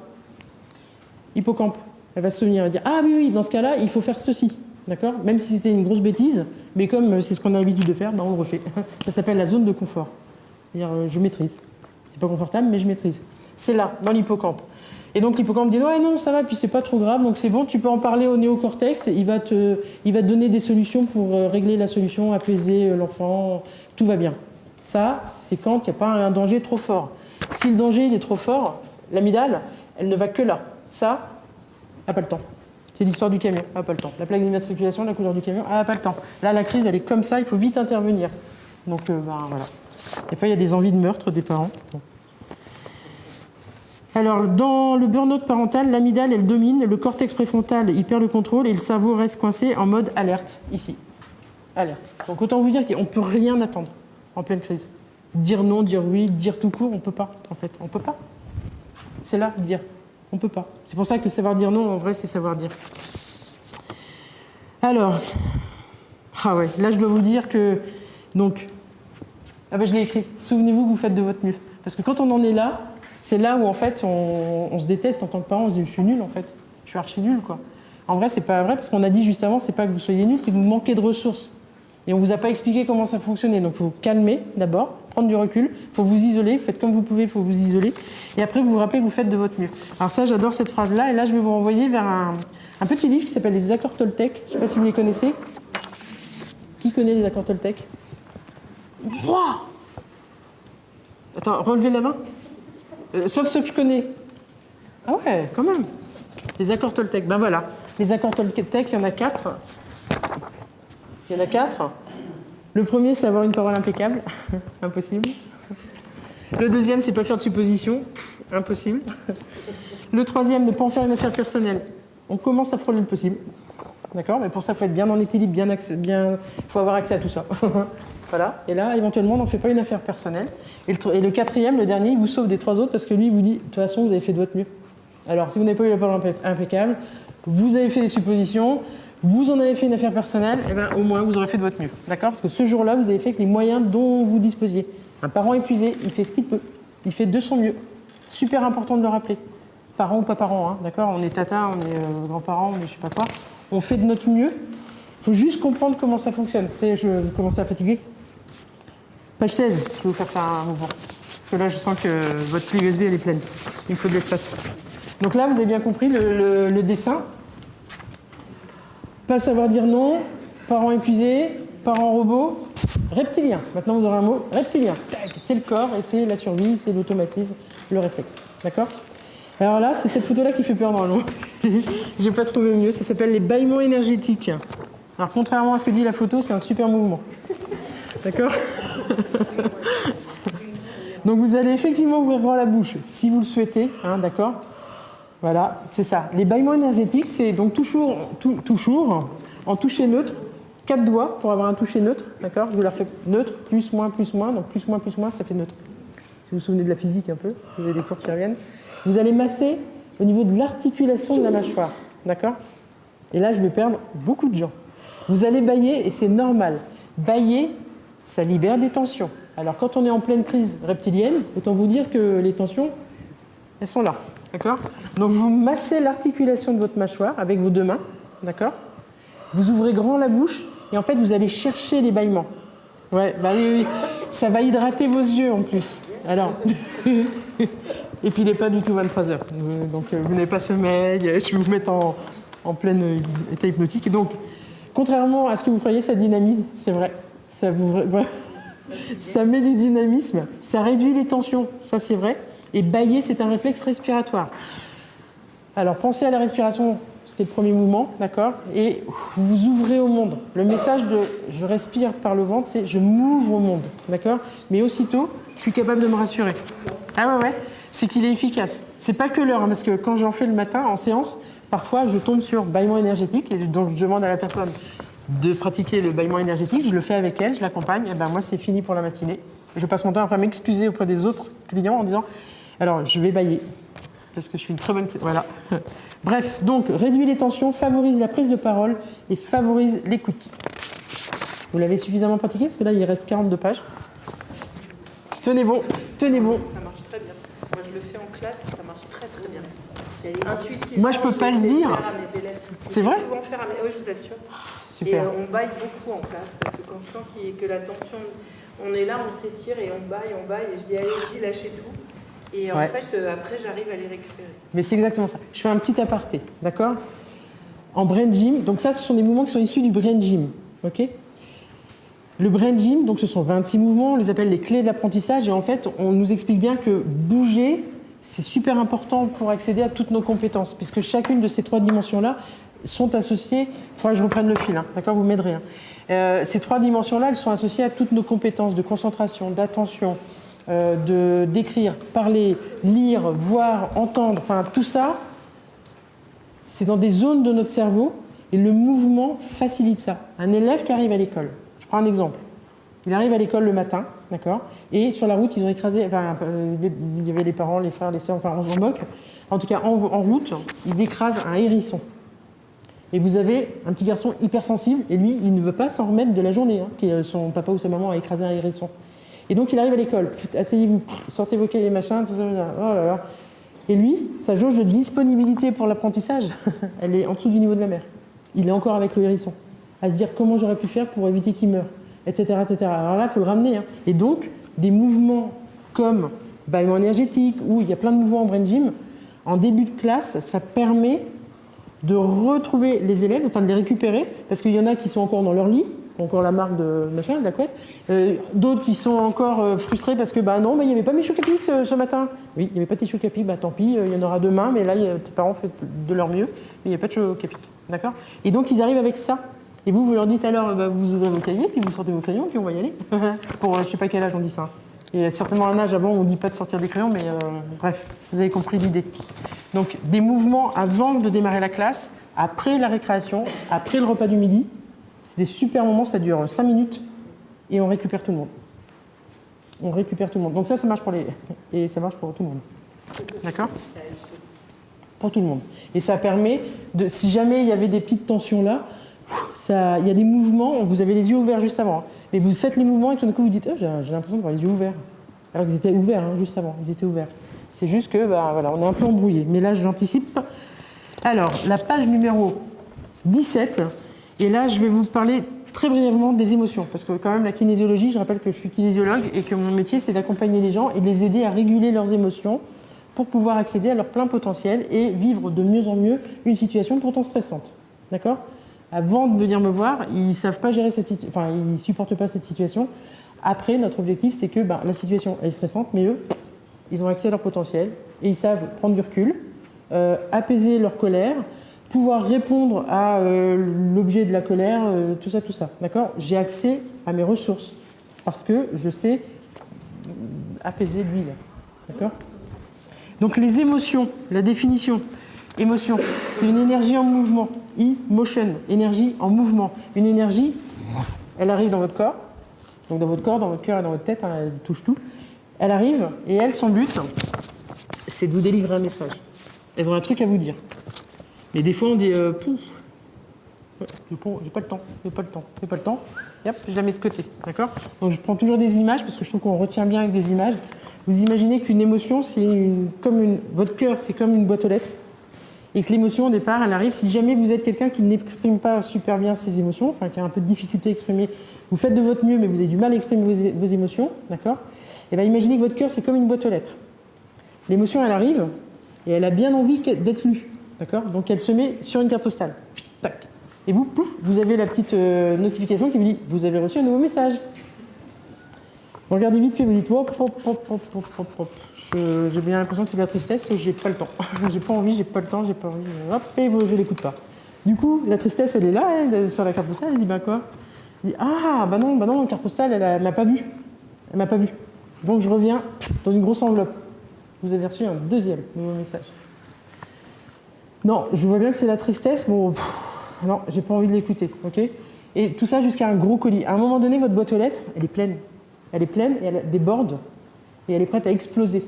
S1: Hippocampe, elle va se souvenir et dire « Ah oui, dans ce cas-là, il faut faire ceci. » D'accord? Même si c'était une grosse bêtise, mais comme c'est ce qu'on a l'habitude de faire, ben on le refait. Ça s'appelle la zone de confort. C'est-à-dire, je maîtrise. C'est pas confortable, mais je maîtrise. C'est là, dans l'hippocampe. Et donc l'hippocampe dit ouais non ça va, puis c'est pas trop grave, donc c'est bon, tu peux en parler au néocortex, il va te donner des solutions pour régler la solution, apaiser l'enfant, tout va bien. Ça, c'est quand il n'y a pas un danger trop fort. Si le danger il est trop fort, l'amygdale, elle ne va que là. Ça, elle n'a pas le temps. C'est l'histoire du camion, elle n'a pas le temps. La plaque d'immatriculation, la couleur du camion, elle n'a pas le temps. Là, la crise, elle est comme ça, il faut vite intervenir. Donc, voilà. Des fois, il y a des envies de meurtre des parents. Bon. Alors, dans le burn-out parental, l'amygdale, elle domine, le cortex préfrontal, il perd le contrôle et le cerveau reste coincé en mode alerte, ici. Alerte. Donc, autant vous dire qu'on ne peut rien attendre en pleine crise. Dire non, dire oui, dire tout court, on ne peut pas, en fait. On ne peut pas. C'est là, dire. On ne peut pas. C'est pour ça que savoir dire non, en vrai, c'est savoir dire. Alors, ah ouais, là, je dois vous dire que, donc, ah ben, je l'ai écrit. Souvenez-vous que vous faites de votre mieux. Parce que quand on en est là, c'est là où, en fait, on se déteste en tant que parent. On se dit, je suis nul, en fait. Je suis archi nul, quoi. En vrai, c'est pas vrai, parce qu'on a dit juste avant, c'est pas que vous soyez nul, c'est que vous manquez de ressources. Et on ne vous a pas expliqué comment ça fonctionnait. Donc, il faut vous calmer, d'abord, prendre du recul. Il faut vous isoler. Faites comme vous pouvez, il faut vous isoler. Et après, vous vous rappelez que vous faites de votre mieux. Alors ça, j'adore cette phrase-là. Et là, je vais vous renvoyer vers un petit livre qui s'appelle Les accords Toltec. Je ne sais pas si vous les connaissez. Qui connaît les accords Toltec? Wow. Attends, relevez la main. Sauf ceux que je connais. Ah ouais, quand même. Les accords Toltec. Ben voilà. Les accords Toltec, il y en a 4. Il y en a 4. Le premier, c'est avoir une parole impeccable. Impossible. Le deuxième, c'est pas faire de suppositions. Impossible. Le troisième, ne pas en faire une affaire personnelle. On commence à frôler le possible. D'accord? Mais pour ça, il faut être bien en équilibre, il faut avoir accès à tout ça. Voilà. Et là, éventuellement, on n'en fait pas une affaire personnelle. Et le quatrième, le dernier, il vous sauve des 3 autres parce que lui, il vous dit, de toute façon, vous avez fait de votre mieux. Alors, si vous n'avez pas eu la parole impeccable, vous avez fait des suppositions, vous en avez fait une affaire personnelle, et bien, au moins, vous aurez fait de votre mieux. D'accord? Parce que ce jour-là, vous avez fait avec les moyens dont vous disposiez. Un parent épuisé, il fait ce qu'il peut. Il fait de son mieux. Super important de le rappeler. Parents ou pas parents, hein, d'accord? On est tata, on est grands-parents, on est je sais pas quoi. On fait de notre mieux. Il faut juste comprendre comment ça fonctionne. Vous savez, je commence à fatiguer. Page 16, je vais vous faire un mouvement. Parce que là, je sens que votre clé USB, elle est pleine. Il me faut de l'espace. Donc là, vous avez bien compris le dessin. Pas savoir dire non, parents épuisés, parents robots, reptilien. Maintenant, vous aurez un mot, reptilien. C'est le corps et c'est la survie, c'est l'automatisme, le réflexe. D'accord? Alors là, c'est cette photo-là qui fait peur normalement. J'ai pas trouvé mieux. Ça s'appelle les bâillements énergétiques. Alors, contrairement à ce que dit la photo, c'est un super mouvement. D'accord? Donc, vous allez effectivement ouvrir grand la bouche, si vous le souhaitez. Hein, d'accord? Voilà, c'est ça. Les bâillements énergétiques, c'est donc toujours en toucher neutre, 4 doigts pour avoir un toucher neutre. D'accord? Vous leur faites neutre, plus, moins, donc plus, moins, ça fait neutre. Si vous vous souvenez de la physique un peu, vous avez des cours qui reviennent. Vous allez masser au niveau de l'articulation de la mâchoire. D'accord? Et là, je vais perdre beaucoup de gens. Vous allez bâiller et c'est normal. Bâiller, ça libère des tensions. Alors, quand on est en pleine crise reptilienne, autant vous dire que les tensions, elles sont là. D'accord? Donc, vous massez l'articulation de votre mâchoire avec vos 2 mains. D'accord? Vous ouvrez grand la bouche et en fait, vous allez chercher les bâillements. Ouais, bah oui. Ça va hydrater vos yeux en plus. Alors... Et puis il n'est pas du tout 23h. Donc vous n'avez pas sommeil, je vais vous mettre en plein état hypnotique. Et donc, contrairement à ce que vous croyez, ça dynamise, c'est vrai. Ça met du dynamisme, ça réduit les tensions, ça c'est vrai. Et bâiller, c'est un réflexe respiratoire. Alors pensez à la respiration, c'était le premier mouvement, d'accord? Et vous vous ouvrez au monde. Le message de je respire par le ventre, c'est je m'ouvre au monde, d'accord? Mais aussitôt, je suis capable de me rassurer. Ah ouais. C'est qu'il est efficace. C'est pas que l'heure, hein, parce que quand j'en fais le matin en séance, parfois je tombe sur bâillement énergétique et donc je demande à la personne de pratiquer le bâillement énergétique, je le fais avec elle, je l'accompagne, et ben moi c'est fini pour la matinée. Je passe mon temps après à m'excuser auprès des autres clients en disant alors je vais bâiller parce que je suis une très bonne cliente. Voilà. Bref, donc réduit les tensions, favorise la prise de parole et favorise l'écoute. Vous l'avez suffisamment pratiqué parce que là il reste 42 pages. Tenez bon.
S4: Ça marche très bien. Moi, je le fais en classe et ça marche très très bien. Intuitivement,
S1: moi, je peux pas le dire. C'est vrai?
S4: Souvent oui, je vous assure.
S1: Super.
S4: Et on baille beaucoup en classe parce que quand je sens que la tension, On est là, on s'étire et on baille, et je dis allez-y, lâchez tout. Et en
S1: Ouais.
S4: fait, après, j'arrive à les récupérer.
S1: Mais c'est exactement ça. Je fais un petit aparté, d'accord? En brain gym, donc ça, ce sont des mouvements qui sont issus du brain gym, ok? Le brain gym, donc ce sont 26 mouvements, on les appelle les clés de l'apprentissage, et en fait, on nous explique bien que bouger, c'est super important pour accéder à toutes nos compétences, puisque chacune de ces 3 dimensions-là sont associées. Il faudra que je reprenne le fil, hein, d'accord? Vous m'aiderez. Ces 3 dimensions-là, elles sont associées à toutes nos compétences de concentration, d'attention, d'écrire, parler, lire, voir, entendre, enfin tout ça, c'est dans des zones de notre cerveau et le mouvement facilite ça. Un élève qui arrive à l'école, je prends un exemple, il arrive à l'école le matin, d'accord, et sur la route, ils ont écrasé, enfin, il y avait les parents, les frères, les sœurs, enfin on s'en moque, en tout cas en route, ils écrasent un hérisson. Et vous avez un petit garçon hypersensible, et lui, il ne veut pas s'en remettre de la journée, hein, que son papa ou sa maman a écrasé un hérisson. Et donc il arrive à l'école, asseyez-vous, sortez vos cahiers, machin, tout ça, oh là là. Et lui, sa jauge de disponibilité pour l'apprentissage, elle est en dessous du niveau de la mer. Il est encore avec le hérisson, à se dire comment j'aurais pu faire pour éviter qu'il meure, etc., etc. Alors là, il faut le ramener. Hein. Et donc, des mouvements comme bâillement énergétique, où il y a plein de mouvements en brain gym, en début de classe, ça permet de retrouver les élèves, enfin de les récupérer, parce qu'il y en a qui sont encore dans leur lit, encore la marque de machin, de la couette, d'autres qui sont encore frustrés parce que bah non, il n'y avait pas mes chocs à pic ce matin. Oui, il n'y avait pas tes chocs à pic, bah tant pis, il y en aura demain, mais là tes parents font de leur mieux, mais il n'y a pas de chocs à pic, d'accord? Et donc ils arrivent avec ça. Et vous leur dites alors, bah, vous ouvrez vos cahiers, puis vous sortez vos crayons, puis on va y aller. Pour je sais pas quel âge on dit ça. Il y a certainement un âge avant où on ne dit pas de sortir des crayons, mais bref, vous avez compris l'idée. Donc des mouvements avant de démarrer la classe, après la récréation, après le repas du midi. C'est des super moments, ça dure 5 minutes et on récupère tout le monde. On récupère tout le monde. Donc ça marche pour et ça marche pour tout le monde. D'accord? Pour tout le monde. Et ça permet de, si jamais il y avait des petites tensions là, il y a des mouvements, vous avez les yeux ouverts juste avant, hein, mais vous faites les mouvements et tout d'un coup vous dites, oh, j'ai l'impression d'avoir les yeux ouverts. Alors qu'ils étaient ouverts, hein, juste avant, ils étaient ouverts. C'est juste que, bah, voilà, on est un peu embrouillé. Mais là, j'anticipe. Alors, la page numéro 17. Et là, je vais vous parler très brièvement des émotions, parce que quand même la kinésiologie, je rappelle que je suis kinésiologue et que mon métier, c'est d'accompagner les gens et de les aider à réguler leurs émotions pour pouvoir accéder à leur plein potentiel et vivre de mieux en mieux une situation pourtant stressante. D'accord ? Avant de venir me voir, ils ne savent pas gérer cette situation, enfin, ils ne supportent pas cette situation. Après, notre objectif, c'est que la situation elle est stressante, mais eux, ils ont accès à leur potentiel et ils savent prendre du recul, apaiser leur colère, pouvoir répondre à l'objet de la colère, tout ça, d'accord ? J'ai accès à mes ressources parce que je sais apaiser lui, là, d'accord ? Donc les émotions, la définition, émotion, c'est une énergie en mouvement, emotion, énergie en mouvement. Une énergie, elle arrive dans votre corps, donc dans votre corps, dans votre cœur et dans votre tête, hein, elle touche tout. Elle arrive et elle, son but, c'est de vous délivrer un message. Elles ont un truc à vous dire. Mais des fois, on dit pouf, j'ai pas le temps, et hop, je la mets de côté, d'accord ? Donc je prends toujours des images parce que je trouve qu'on retient bien avec des images. Vous imaginez qu'une émotion, votre cœur, c'est comme une boîte aux lettres, et que l'émotion, au départ, elle arrive. Si jamais vous êtes quelqu'un qui n'exprime pas super bien ses émotions, enfin qui a un peu de difficulté à exprimer, vous faites de votre mieux, mais vous avez du mal à exprimer vos émotions, d'accord ? Et bien imaginez que votre cœur, c'est comme une boîte aux lettres. L'émotion, elle arrive, et elle a bien envie d'être lue. D'accord ? Donc elle se met sur une carte postale. Tac. Et vous, pouf, vous avez la petite notification qui vous dit « Vous avez reçu un nouveau message ». Vous regardez vite fait, vous dites « J'ai bien l'impression que c'est de la tristesse, j'ai pas le temps. J'ai pas envie, j'ai pas le temps, j'ai pas envie. » Hop, et je l'écoute pas. Du coup, la tristesse, elle est là, sur la carte postale, elle dit « Bah quoi ?» Elle dit « Ah, bah non, la carte postale, elle m'a pas vu. Elle m'a pas vu. Donc je reviens dans une grosse enveloppe. Vous avez reçu un deuxième nouveau message. Non, je vois bien que c'est la tristesse, bon, non, j'ai pas envie de l'écouter, ok ? Et tout ça jusqu'à un gros colis. À un moment donné, votre boîte aux lettres, elle est pleine. Elle est pleine et elle déborde et elle est prête à exploser.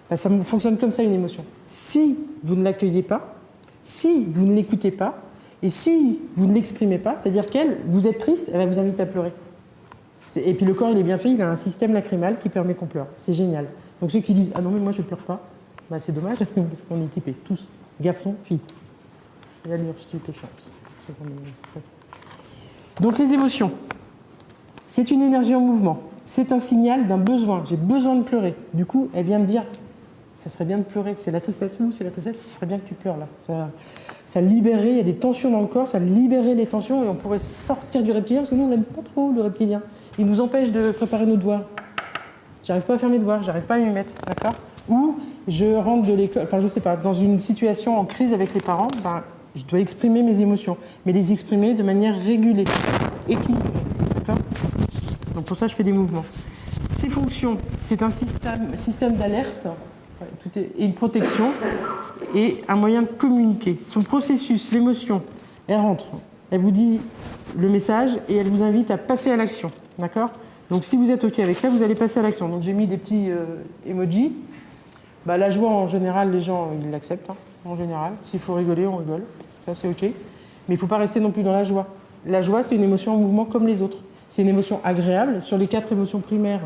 S1: Ben, ça fonctionne comme ça, une émotion. Si vous ne l'accueillez pas, si vous ne l'écoutez pas, et si vous ne l'exprimez pas, c'est-à-dire vous êtes triste, elle va vous inviter à pleurer. Et puis le corps, il est bien fait, il a un système lacrymal qui permet qu'on pleure. C'est génial. Donc ceux qui disent « Ah non, mais moi je ne pleure pas », ben, c'est dommage, parce qu'on est équipés, tous. Garçons, filles. L'allure stupéfiante. Donc les émotions. C'est une énergie en mouvement. c'est un signal d'un besoin. J'ai besoin de pleurer. Du coup, elle vient me dire, ça serait bien de pleurer, c'est la tristesse. Ouh, c'est la tristesse, ça serait bien que tu pleures là. Ça libérait, il y a des tensions dans le corps, ça libérait les tensions et on pourrait sortir du reptilien, parce que nous, on n'aime pas trop le reptilien. Il nous empêche de préparer nos devoirs. J'arrive pas à faire mes devoirs, j'arrive pas à m'y mettre, d'accord? Ou je rentre de l'école, enfin je sais pas, dans une situation en crise avec les parents, ben, je dois exprimer mes émotions, mais les exprimer de manière régulée, équilibrée, d'accord? Donc pour ça, je fais des mouvements. Ces fonctions, c'est un système d'alerte et une protection et un moyen de communiquer. Son processus, l'émotion, elle rentre, elle vous dit le message et elle vous invite à passer à l'action, d'accord? Donc si vous êtes OK avec ça, vous allez passer à l'action. Donc j'ai mis des petits emojis. Bah, la joie, en général, les gens, ils l'acceptent, hein, en général. S'il faut rigoler, on rigole. Ça, c'est OK. Mais il ne faut pas rester non plus dans la joie. La joie, c'est une émotion en mouvement comme les autres. C'est une émotion agréable. Sur les 4 émotions primaires,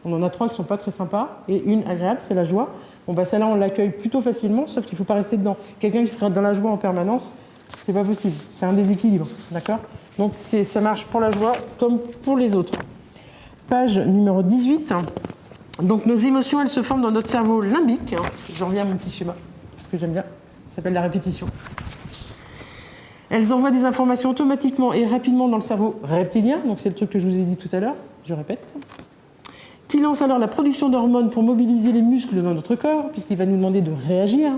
S1: on en a 3 qui ne sont pas très sympas. Et une agréable, c'est la joie. Bon, bah, celle-là, on l'accueille plutôt facilement, sauf qu'il ne faut pas rester dedans. Quelqu'un qui sera dans la joie en permanence, c'est pas possible. C'est un déséquilibre, d'accord? Donc ça marche pour la joie comme pour les autres. Page numéro 18. Donc nos émotions, elles se forment dans notre cerveau limbique. J'en reviens à mon petit schéma, parce que j'aime bien. Ça s'appelle la répétition. Elles envoient des informations automatiquement et rapidement dans le cerveau reptilien. Donc c'est le truc que je vous ai dit tout à l'heure, je répète. Qui lance alors la production d'hormones pour mobiliser les muscles dans notre corps, puisqu'il va nous demander de réagir.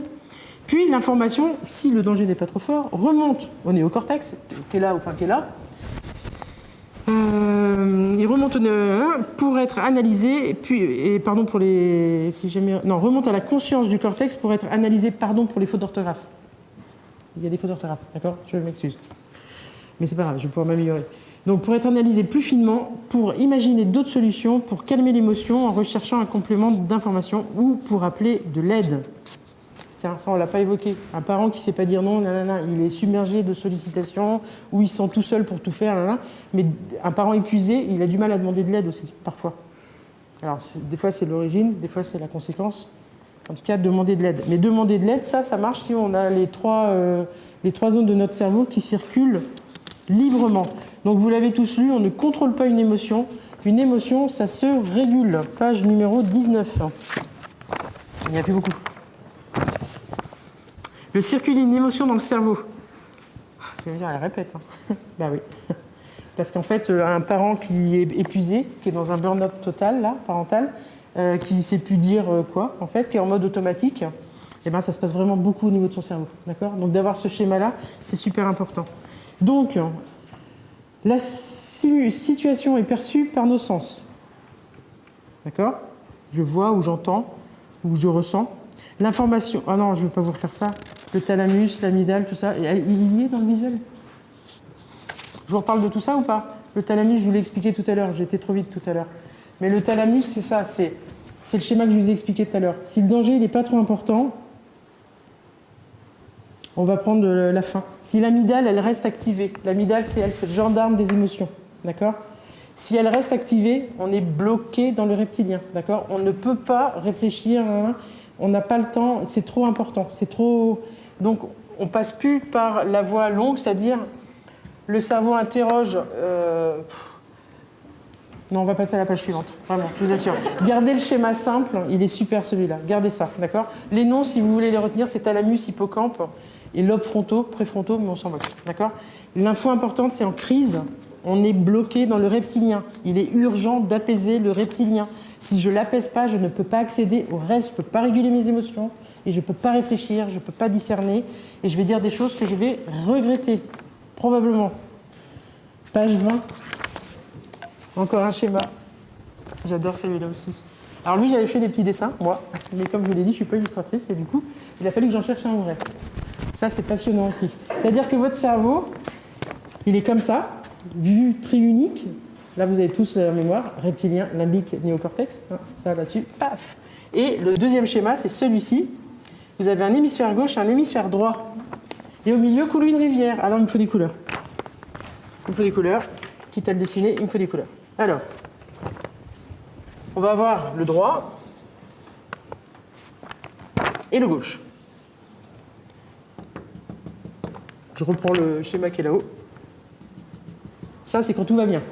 S1: Puis l'information, si le danger n'est pas trop fort, remonte au néocortex, qui est là, enfin qui est là. Il remonte pour être analysé, remonte à la conscience du cortex pour être analysé, pour les fautes d'orthographe. Il y a des fautes d'orthographe, d'accord? Je m'excuse. Mais c'est pas grave, je vais pouvoir m'améliorer. Donc pour être analysé plus finement, pour imaginer d'autres solutions, pour calmer l'émotion en recherchant un complément d'information ou pour appeler de l'aide. Tiens, ça on ne l'a pas évoqué. Un parent qui ne sait pas dire non, il est submergé de sollicitations, ou il se sent tout seul pour tout faire, mais un parent épuisé, il a du mal à demander de l'aide aussi, parfois. Alors, des fois c'est l'origine, des fois c'est la conséquence. En tout cas, demander de l'aide. Mais demander de l'aide, ça marche si on a les trois zones de notre cerveau qui circulent librement. Donc vous l'avez tous lu, on ne contrôle pas une émotion. Une émotion, ça se régule. Page numéro 19. Il n'y en a plus beaucoup. Le circuler une émotion dans le cerveau. Je vais dire, elle répète. Ben oui. Parce qu'en fait, un parent qui est épuisé, qui est dans un burn-out total, là, parental, qui ne sait plus dire quoi, en fait, qui est en mode automatique, eh ben, ça se passe vraiment beaucoup au niveau de son cerveau. D'accord ? Donc d'avoir ce schéma-là, c'est super important. Donc, la situation est perçue par nos sens. D'accord ? Je vois ou j'entends ou je ressens. L'information... Ah non, je ne vais pas vous refaire ça. Le thalamus, l'amygdale, tout ça. Il y est dans le visuel. Je vous reparle de tout ça ou pas ? Le thalamus, je vous l'ai expliqué tout à l'heure. J'ai été trop vite tout à l'heure. Mais le thalamus, c'est ça. C'est le schéma que je vous ai expliqué tout à l'heure. Si le danger n'est pas trop important, on va prendre la fin. Si l'amygdale, elle reste activée. L'amygdale, c'est le gendarme des émotions. D'accord ? Si elle reste activée, on est bloqué dans le reptilien. D'accord ? On ne peut pas réfléchir... On n'a pas le temps, c'est trop important, c'est trop... Donc, on passe plus par la voie longue, c'est-à-dire le cerveau interroge... Non, on va passer à la page suivante, vraiment, je vous assure. Gardez le schéma simple, il est super celui-là, gardez ça, d'accord ? Les noms, si vous voulez les retenir, c'est thalamus, hippocampe et lobes frontaux, préfrontaux, mais on s'en moque, d'accord ? L'info importante, c'est en crise, on est bloqué dans le reptilien. Il est urgent d'apaiser le reptilien. Si je ne l'apaise pas, je ne peux pas accéder au reste, je ne peux pas réguler mes émotions, et je ne peux pas réfléchir, je ne peux pas discerner, et je vais dire des choses que je vais regretter, probablement. Page 20. Encore un schéma. J'adore celui-là aussi. Alors lui, j'avais fait des petits dessins, moi, mais comme je vous l'ai dit, je ne suis pas illustratrice, et du coup, il a fallu que j'en cherche un vrai. Ça, c'est passionnant aussi. C'est-à-dire que votre cerveau, il est comme ça, vue triunique. Là, vous avez tous la mémoire, reptilien, limbique, néocortex. Ça, là-dessus, paf. Et le deuxième schéma, c'est celui-ci. Vous avez un hémisphère gauche et un hémisphère droit. Et au milieu coule une rivière. Alors, il me faut des couleurs. Il me faut des couleurs. Quitte à le dessiner, il me faut des couleurs. Alors, on va avoir le droit et le gauche. Je reprends le schéma qui est là-haut. Ça, c'est quand tout va bien.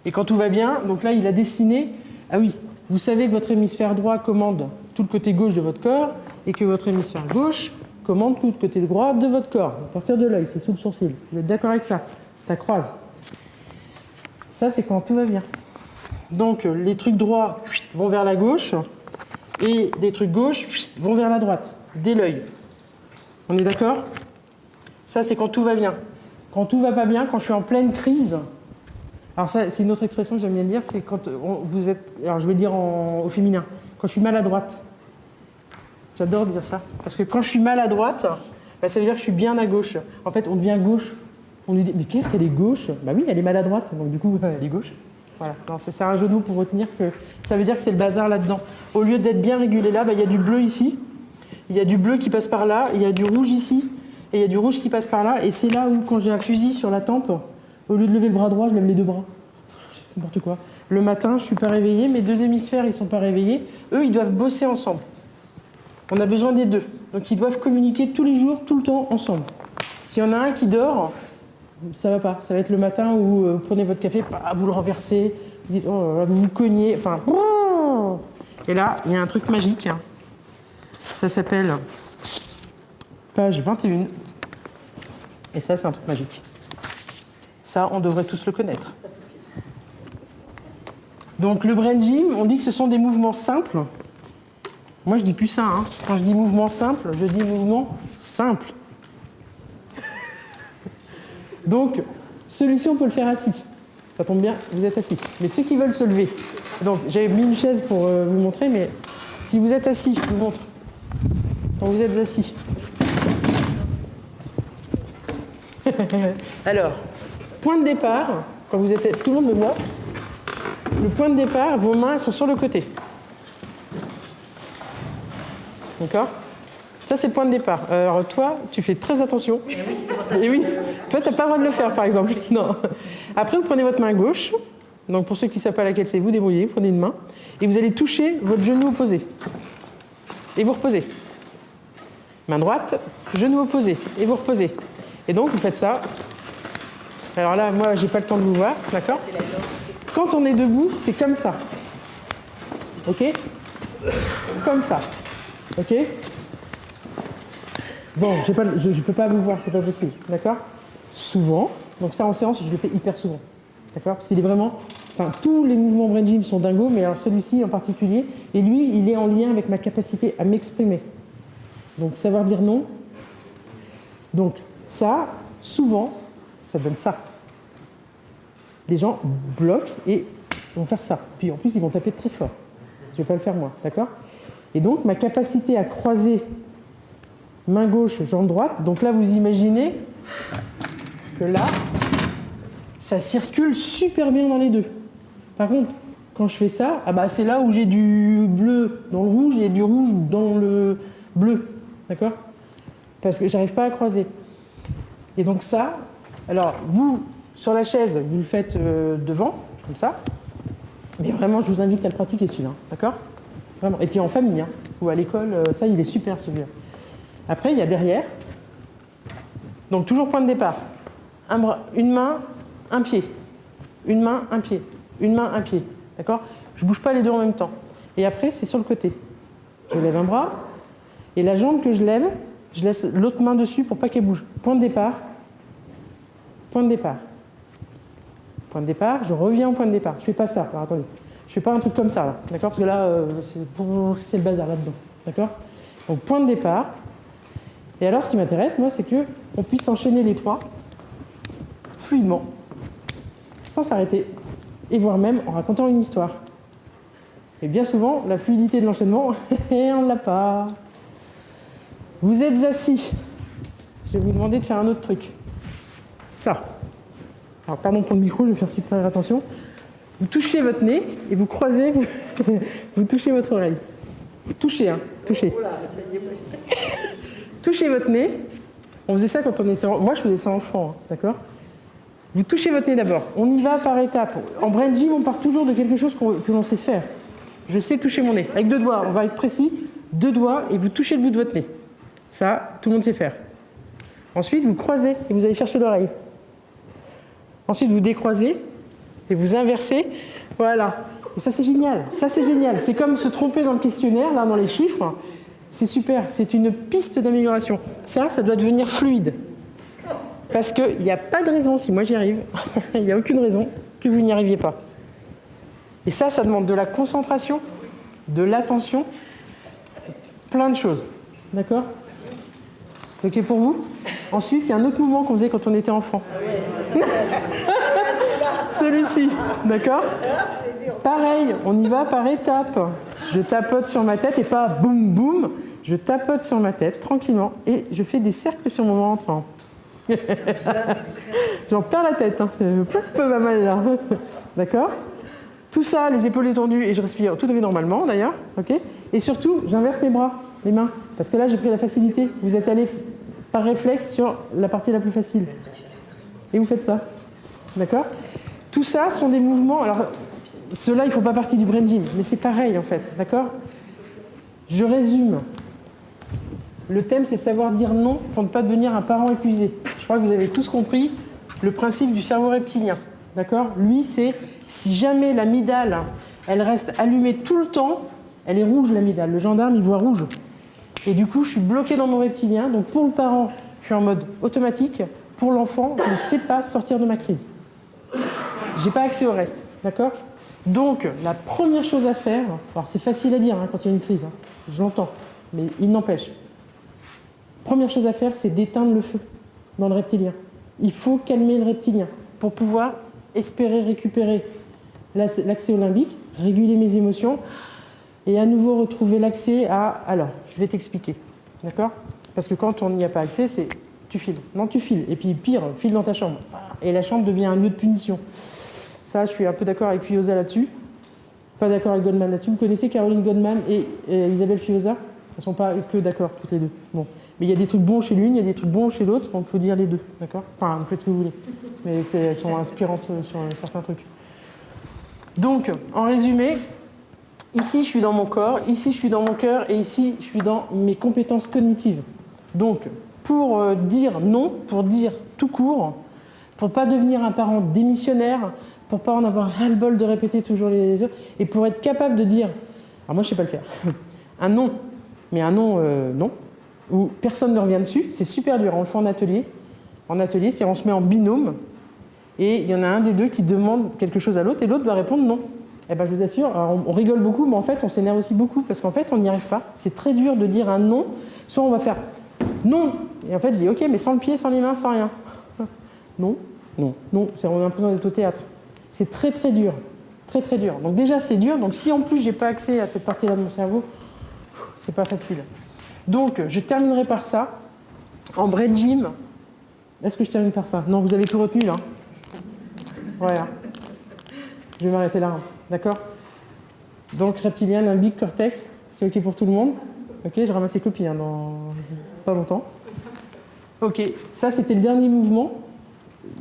S1: Et quand tout va bien, donc là, il a dessiné. Ah oui, vous savez que votre hémisphère droit commande tout le côté gauche de votre corps et que votre hémisphère gauche commande tout le côté droit de votre corps. À partir de l'œil, c'est sous le sourcil. Vous êtes d'accord avec ça? Ça croise. Ça, c'est quand tout va bien. Donc, les trucs droits vont vers la gauche et les trucs gauches vont vers la droite, dès l'œil. On est d'accord? Ça, c'est quand tout va bien. Quand tout va pas bien, quand je suis en pleine crise, alors ça, c'est une autre expression que j'aime bien dire, c'est quand vous êtes, alors je vais dire au féminin, quand je suis maladroite. J'adore dire ça, parce que quand je suis maladroite, bah, ça veut dire que je suis bien à gauche. En fait, on devient gauche. On lui dit, mais qu'est-ce qu'elle est gauche? Bah oui, elle est maladroite, donc du coup, elle est gauche. Voilà, c'est un jeu de mots pour retenir que ça veut dire que c'est le bazar là-dedans. Au lieu d'être bien régulé là, bah, il y a du bleu ici, il y a du bleu qui passe par là, il y a du rouge ici, et il y a du rouge qui passe par là, et c'est là où, quand j'ai un fusil sur la tempe, au lieu de lever le bras droit, je lève les deux bras. N'importe quoi. Le matin, je ne suis pas réveillée, mes deux hémisphères, ils ne sont pas réveillés. Eux, ils doivent bosser ensemble. On a besoin des deux. Donc, ils doivent communiquer tous les jours, tout le temps, ensemble. S'il y en a un qui dort, ça ne va pas. Ça va être le matin où vous prenez votre café, vous le renversez, vous dites, oh là là, vous vous cognez, enfin... Et là, il y a un truc magique. Ça s'appelle page 21. Et ça, c'est un truc magique. Ça, on devrait tous le connaître. Donc, le brain gym, on dit que ce sont des mouvements simples. Moi, je dis plus ça. Hein. Quand je dis mouvement simple, je dis mouvement simple. Donc, celui-ci, on peut le faire assis. Ça tombe bien, vous êtes assis. Mais ceux qui veulent se lever. Donc, j'avais mis une chaise pour vous montrer, mais si vous êtes assis, je vous montre. Quand vous êtes assis. Alors, point de départ, quand vous êtes... Tout le monde me voit. Le point de départ, vos mains sont sur le côté. D'accord? Ça, c'est le point de départ. Alors, toi, tu fais très attention. Et oui, toi, tu n'as pas le droit de le faire, par exemple. Non. Après, vous prenez votre main gauche. Donc, pour ceux qui ne savent pas laquelle c'est, vous débrouillez, vous prenez une main. Et vous allez toucher votre genou opposé. Et vous reposez. Main droite, genou opposé. Et vous reposez. Et donc, vous faites ça. Alors là, moi, j'ai pas le temps de vous voir. D'accord? Quand on est debout, c'est comme ça. OK? Comme ça. OK? Bon, je ne peux pas vous voir, c'est pas possible. D'accord? Souvent, donc ça en séance, je le fais hyper souvent. D'accord? Parce qu'il est vraiment... Enfin, tous les mouvements brain gym sont dingos, mais alors celui-ci en particulier, et lui, il est en lien avec ma capacité à m'exprimer. Donc, savoir dire non. Donc, ça, souvent, ça donne ça. Les gens bloquent et vont faire ça. Puis en plus, ils vont taper très fort. Je ne vais pas le faire moi, d'accord? Et donc, ma capacité à croiser main gauche, jambe droite, donc là, vous imaginez que là, ça circule super bien dans les deux. Par contre, quand je fais ça, ah bah, c'est là où j'ai du bleu dans le rouge et du rouge dans le bleu, d'accord? Parce que j'arrive pas à croiser. Et donc ça, alors vous, sur la chaise, vous le faites devant, comme ça. Mais vraiment, je vous invite à le pratiquer celui-là, d'accord? Vraiment. Et puis en famille, hein, ou à l'école, ça, il est super celui-là. Après, il y a derrière. Donc toujours point de départ. Un bras, une main, un pied. Une main, un pied. Une main, un pied. D'accord? Je ne bouge pas les deux en même temps. Et après, c'est sur le côté. Je lève un bras. Et la jambe que je lève, je laisse l'autre main dessus pour pas qu'elle bouge. Point de départ. Point de départ. Point de départ. Je reviens au point de départ. Je ne fais pas ça. Alors attendez. Je ne fais pas un truc comme ça, là. D'accord? Parce que là, c'est le bazar là-dedans. D'accord? Donc point de départ. Et alors, ce qui m'intéresse, moi, c'est qu'on puisse enchaîner les trois fluidement, sans s'arrêter, et voire même en racontant une histoire. Et bien souvent, la fluidité de l'enchaînement, on ne l'a pas. Vous êtes assis. Je vais vous demander de faire un autre truc. Ça. Alors, pardon pour le micro, je vais faire super attention. Vous touchez votre nez et vous croisez, vous touchez votre oreille. Touchez, hein, touchez. Touchez votre nez. On faisait ça quand on était... Moi, je faisais ça enfant, hein, d'accord? Vous touchez votre nez d'abord. On y va par étapes. En brain gym, on part toujours de quelque chose que l'on sait faire. Je sais toucher mon nez. Avec 2 doigts, on va être précis. 2 doigts et vous touchez le bout de votre nez. Ça, tout le monde sait faire. Ensuite, vous croisez et vous allez chercher l'oreille. Ensuite, vous décroisez et vous inversez. Voilà. Et ça, c'est génial. Ça, c'est génial. C'est comme se tromper dans le questionnaire, là, dans les chiffres. C'est super. C'est une piste d'amélioration. Ça doit devenir fluide. Parce qu'il n'y a pas de raison, si moi j'y arrive, il n'y a aucune raison que vous n'y arriviez pas. Et ça demande de la concentration, de l'attention, plein de choses. D'accord ? C'est OK pour vous ? Ensuite, il y a un autre mouvement qu'on faisait quand on était enfant. Celui-ci, d'accord ? Pareil, on y va par étapes. Je tapote sur ma tête et pas boum boum. Je tapote sur ma tête tranquillement et je fais des cercles sur mon ventre. J'en perds la tête, hein. C'est pas mal là. D'accord ? Tout ça, les épaules détendues et je respire tout à fait normalement d'ailleurs. OK ? Et surtout, j'inverse les bras, les mains. Parce que là, j'ai pris la facilité. Vous êtes allé par réflexe sur la partie la plus facile. Et vous faites ça. D'accord ? Tout ça sont des mouvements. Alors, ceux-là, ils ne font pas partie du brain gym, mais c'est pareil en fait. D'accord ? Je résume. Le thème, c'est savoir dire non pour ne pas devenir un parent épuisé. Je crois que vous avez tous compris le principe du cerveau reptilien. D'accord ? Lui, c'est si jamais l'amygdale, elle reste allumée tout le temps, elle est rouge l'amygdale. Le gendarme, il voit rouge. Et du coup, je suis bloqué dans mon reptilien. Donc pour le parent, je suis en mode automatique. Pour l'enfant, je ne sais pas sortir de ma crise. Je n'ai pas accès au reste. D'accord ? Donc, la première chose à faire, alors c'est facile à dire quand il y a une crise, je l'entends, mais il n'empêche. Première chose à faire, c'est d'éteindre le feu dans le reptilien. Il faut calmer le reptilien pour pouvoir espérer récupérer l'accès au limbique, réguler mes émotions et à nouveau retrouver l'accès à... Alors, je vais t'expliquer, d'accord ? Parce que quand on n'y a pas accès, c'est tu files. Non, tu files. Et puis pire, file dans ta chambre. Et la chambre devient un lieu de punition. Ça, je suis un peu d'accord avec Fioza là-dessus. Pas d'accord avec Goldman là-dessus. Vous connaissez Caroline Goldman et Isabelle Fioza ? Elles ne sont pas que d'accord, toutes les deux. Bon. Mais il y a des trucs bons chez l'une, il y a des trucs bons chez l'autre, donc il faut dire les deux, d'accord ? Enfin, vous faites ce que vous voulez. Mais elles sont inspirantes sur certains trucs. Donc, en résumé, ici, je suis dans mon corps, ici, je suis dans mon cœur, et ici, je suis dans mes compétences cognitives. Donc, pour dire non, pour dire tout court, pour ne pas devenir un parent démissionnaire, pour ne pas en avoir ras-le-bol de répéter toujours les choses, et pour être capable de dire, alors moi, je ne sais pas le faire, un non, mais un non, non, où personne ne revient dessus, c'est super dur. On le fait en atelier. En atelier, c'est on se met en binôme et il y en a un des deux qui demande quelque chose à l'autre et l'autre doit répondre non. Eh ben, je vous assure, alors on rigole beaucoup, mais en fait, on s'énerve aussi beaucoup parce qu'en fait, on n'y arrive pas. C'est très dur de dire un non. Soit on va faire non, et en fait, je dis ok, mais sans le pied, sans les mains, sans rien. Non, non, non. On a l'impression d'être au théâtre. C'est très, très dur. Très, très dur. Donc déjà, c'est dur. Donc si en plus, je n'ai pas accès à cette partie-là de mon cerveau, c'est pas facile. Donc, je terminerai par ça. En brain gym, est-ce que je termine par ça ? Non, vous avez tout retenu là. Voilà. Je vais m'arrêter là. D'accord ? Donc, reptilien, limbique, cortex, c'est OK pour tout le monde ? OK, je ramasse les copies dans pas longtemps. OK, ça c'était le dernier mouvement.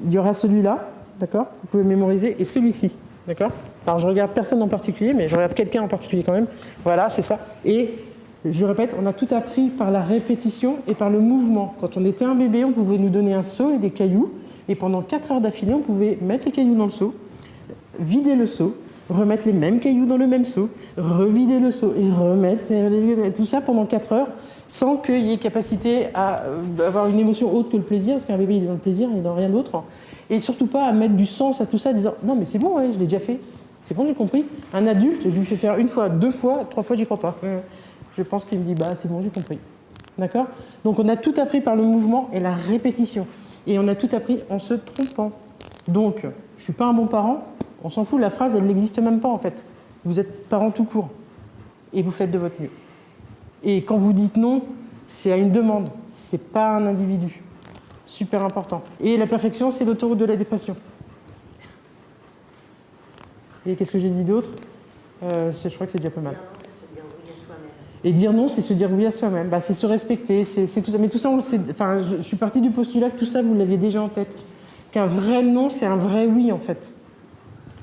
S1: Il y aura celui-là, d'accord ? Vous pouvez mémoriser, et celui-ci, d'accord ? Alors, je regarde personne en particulier, mais je regarde quelqu'un en particulier quand même. Voilà, c'est ça. Et je répète, on a tout appris par la répétition et par le mouvement. Quand on était un bébé, on pouvait nous donner un seau et des cailloux. Et pendant 4 heures d'affilée, on pouvait mettre les cailloux dans le seau, vider le seau, remettre les mêmes cailloux dans le même seau, revider le seau et remettre tout ça pendant 4 heures sans qu'il y ait capacité à avoir une émotion autre que le plaisir, parce qu'un bébé il est dans le plaisir, il est dans rien d'autre. Et surtout pas à mettre du sens à tout ça, en disant non mais c'est bon, ouais, je l'ai déjà fait, c'est bon, j'ai compris. Un adulte, je lui fais faire 1 fois, 2 fois, 3 fois, j'y crois pas. Je pense qu'il me dit bah c'est bon, j'ai compris. D'accord ? Donc on a tout appris par le mouvement et la répétition. Et on a tout appris en se trompant. Donc, je ne suis pas un bon parent, on s'en fout, la phrase, elle n'existe même pas en fait. Vous êtes parent tout court. Et vous faites de votre mieux. Et quand vous dites non, c'est à une demande, ce n'est pas un individu. Super important. Et la perfection, c'est l'autoroute de la dépression. Et qu'est-ce que j'ai dit d'autre ? Je crois que c'est déjà pas mal. Et dire non, c'est se dire oui à soi-même. Bah, c'est se respecter, c'est tout ça. Mais tout ça, on le sait. Enfin, je suis partie du postulat que tout ça, vous l'aviez déjà en tête. Qu'un vrai non, c'est un vrai oui, en fait.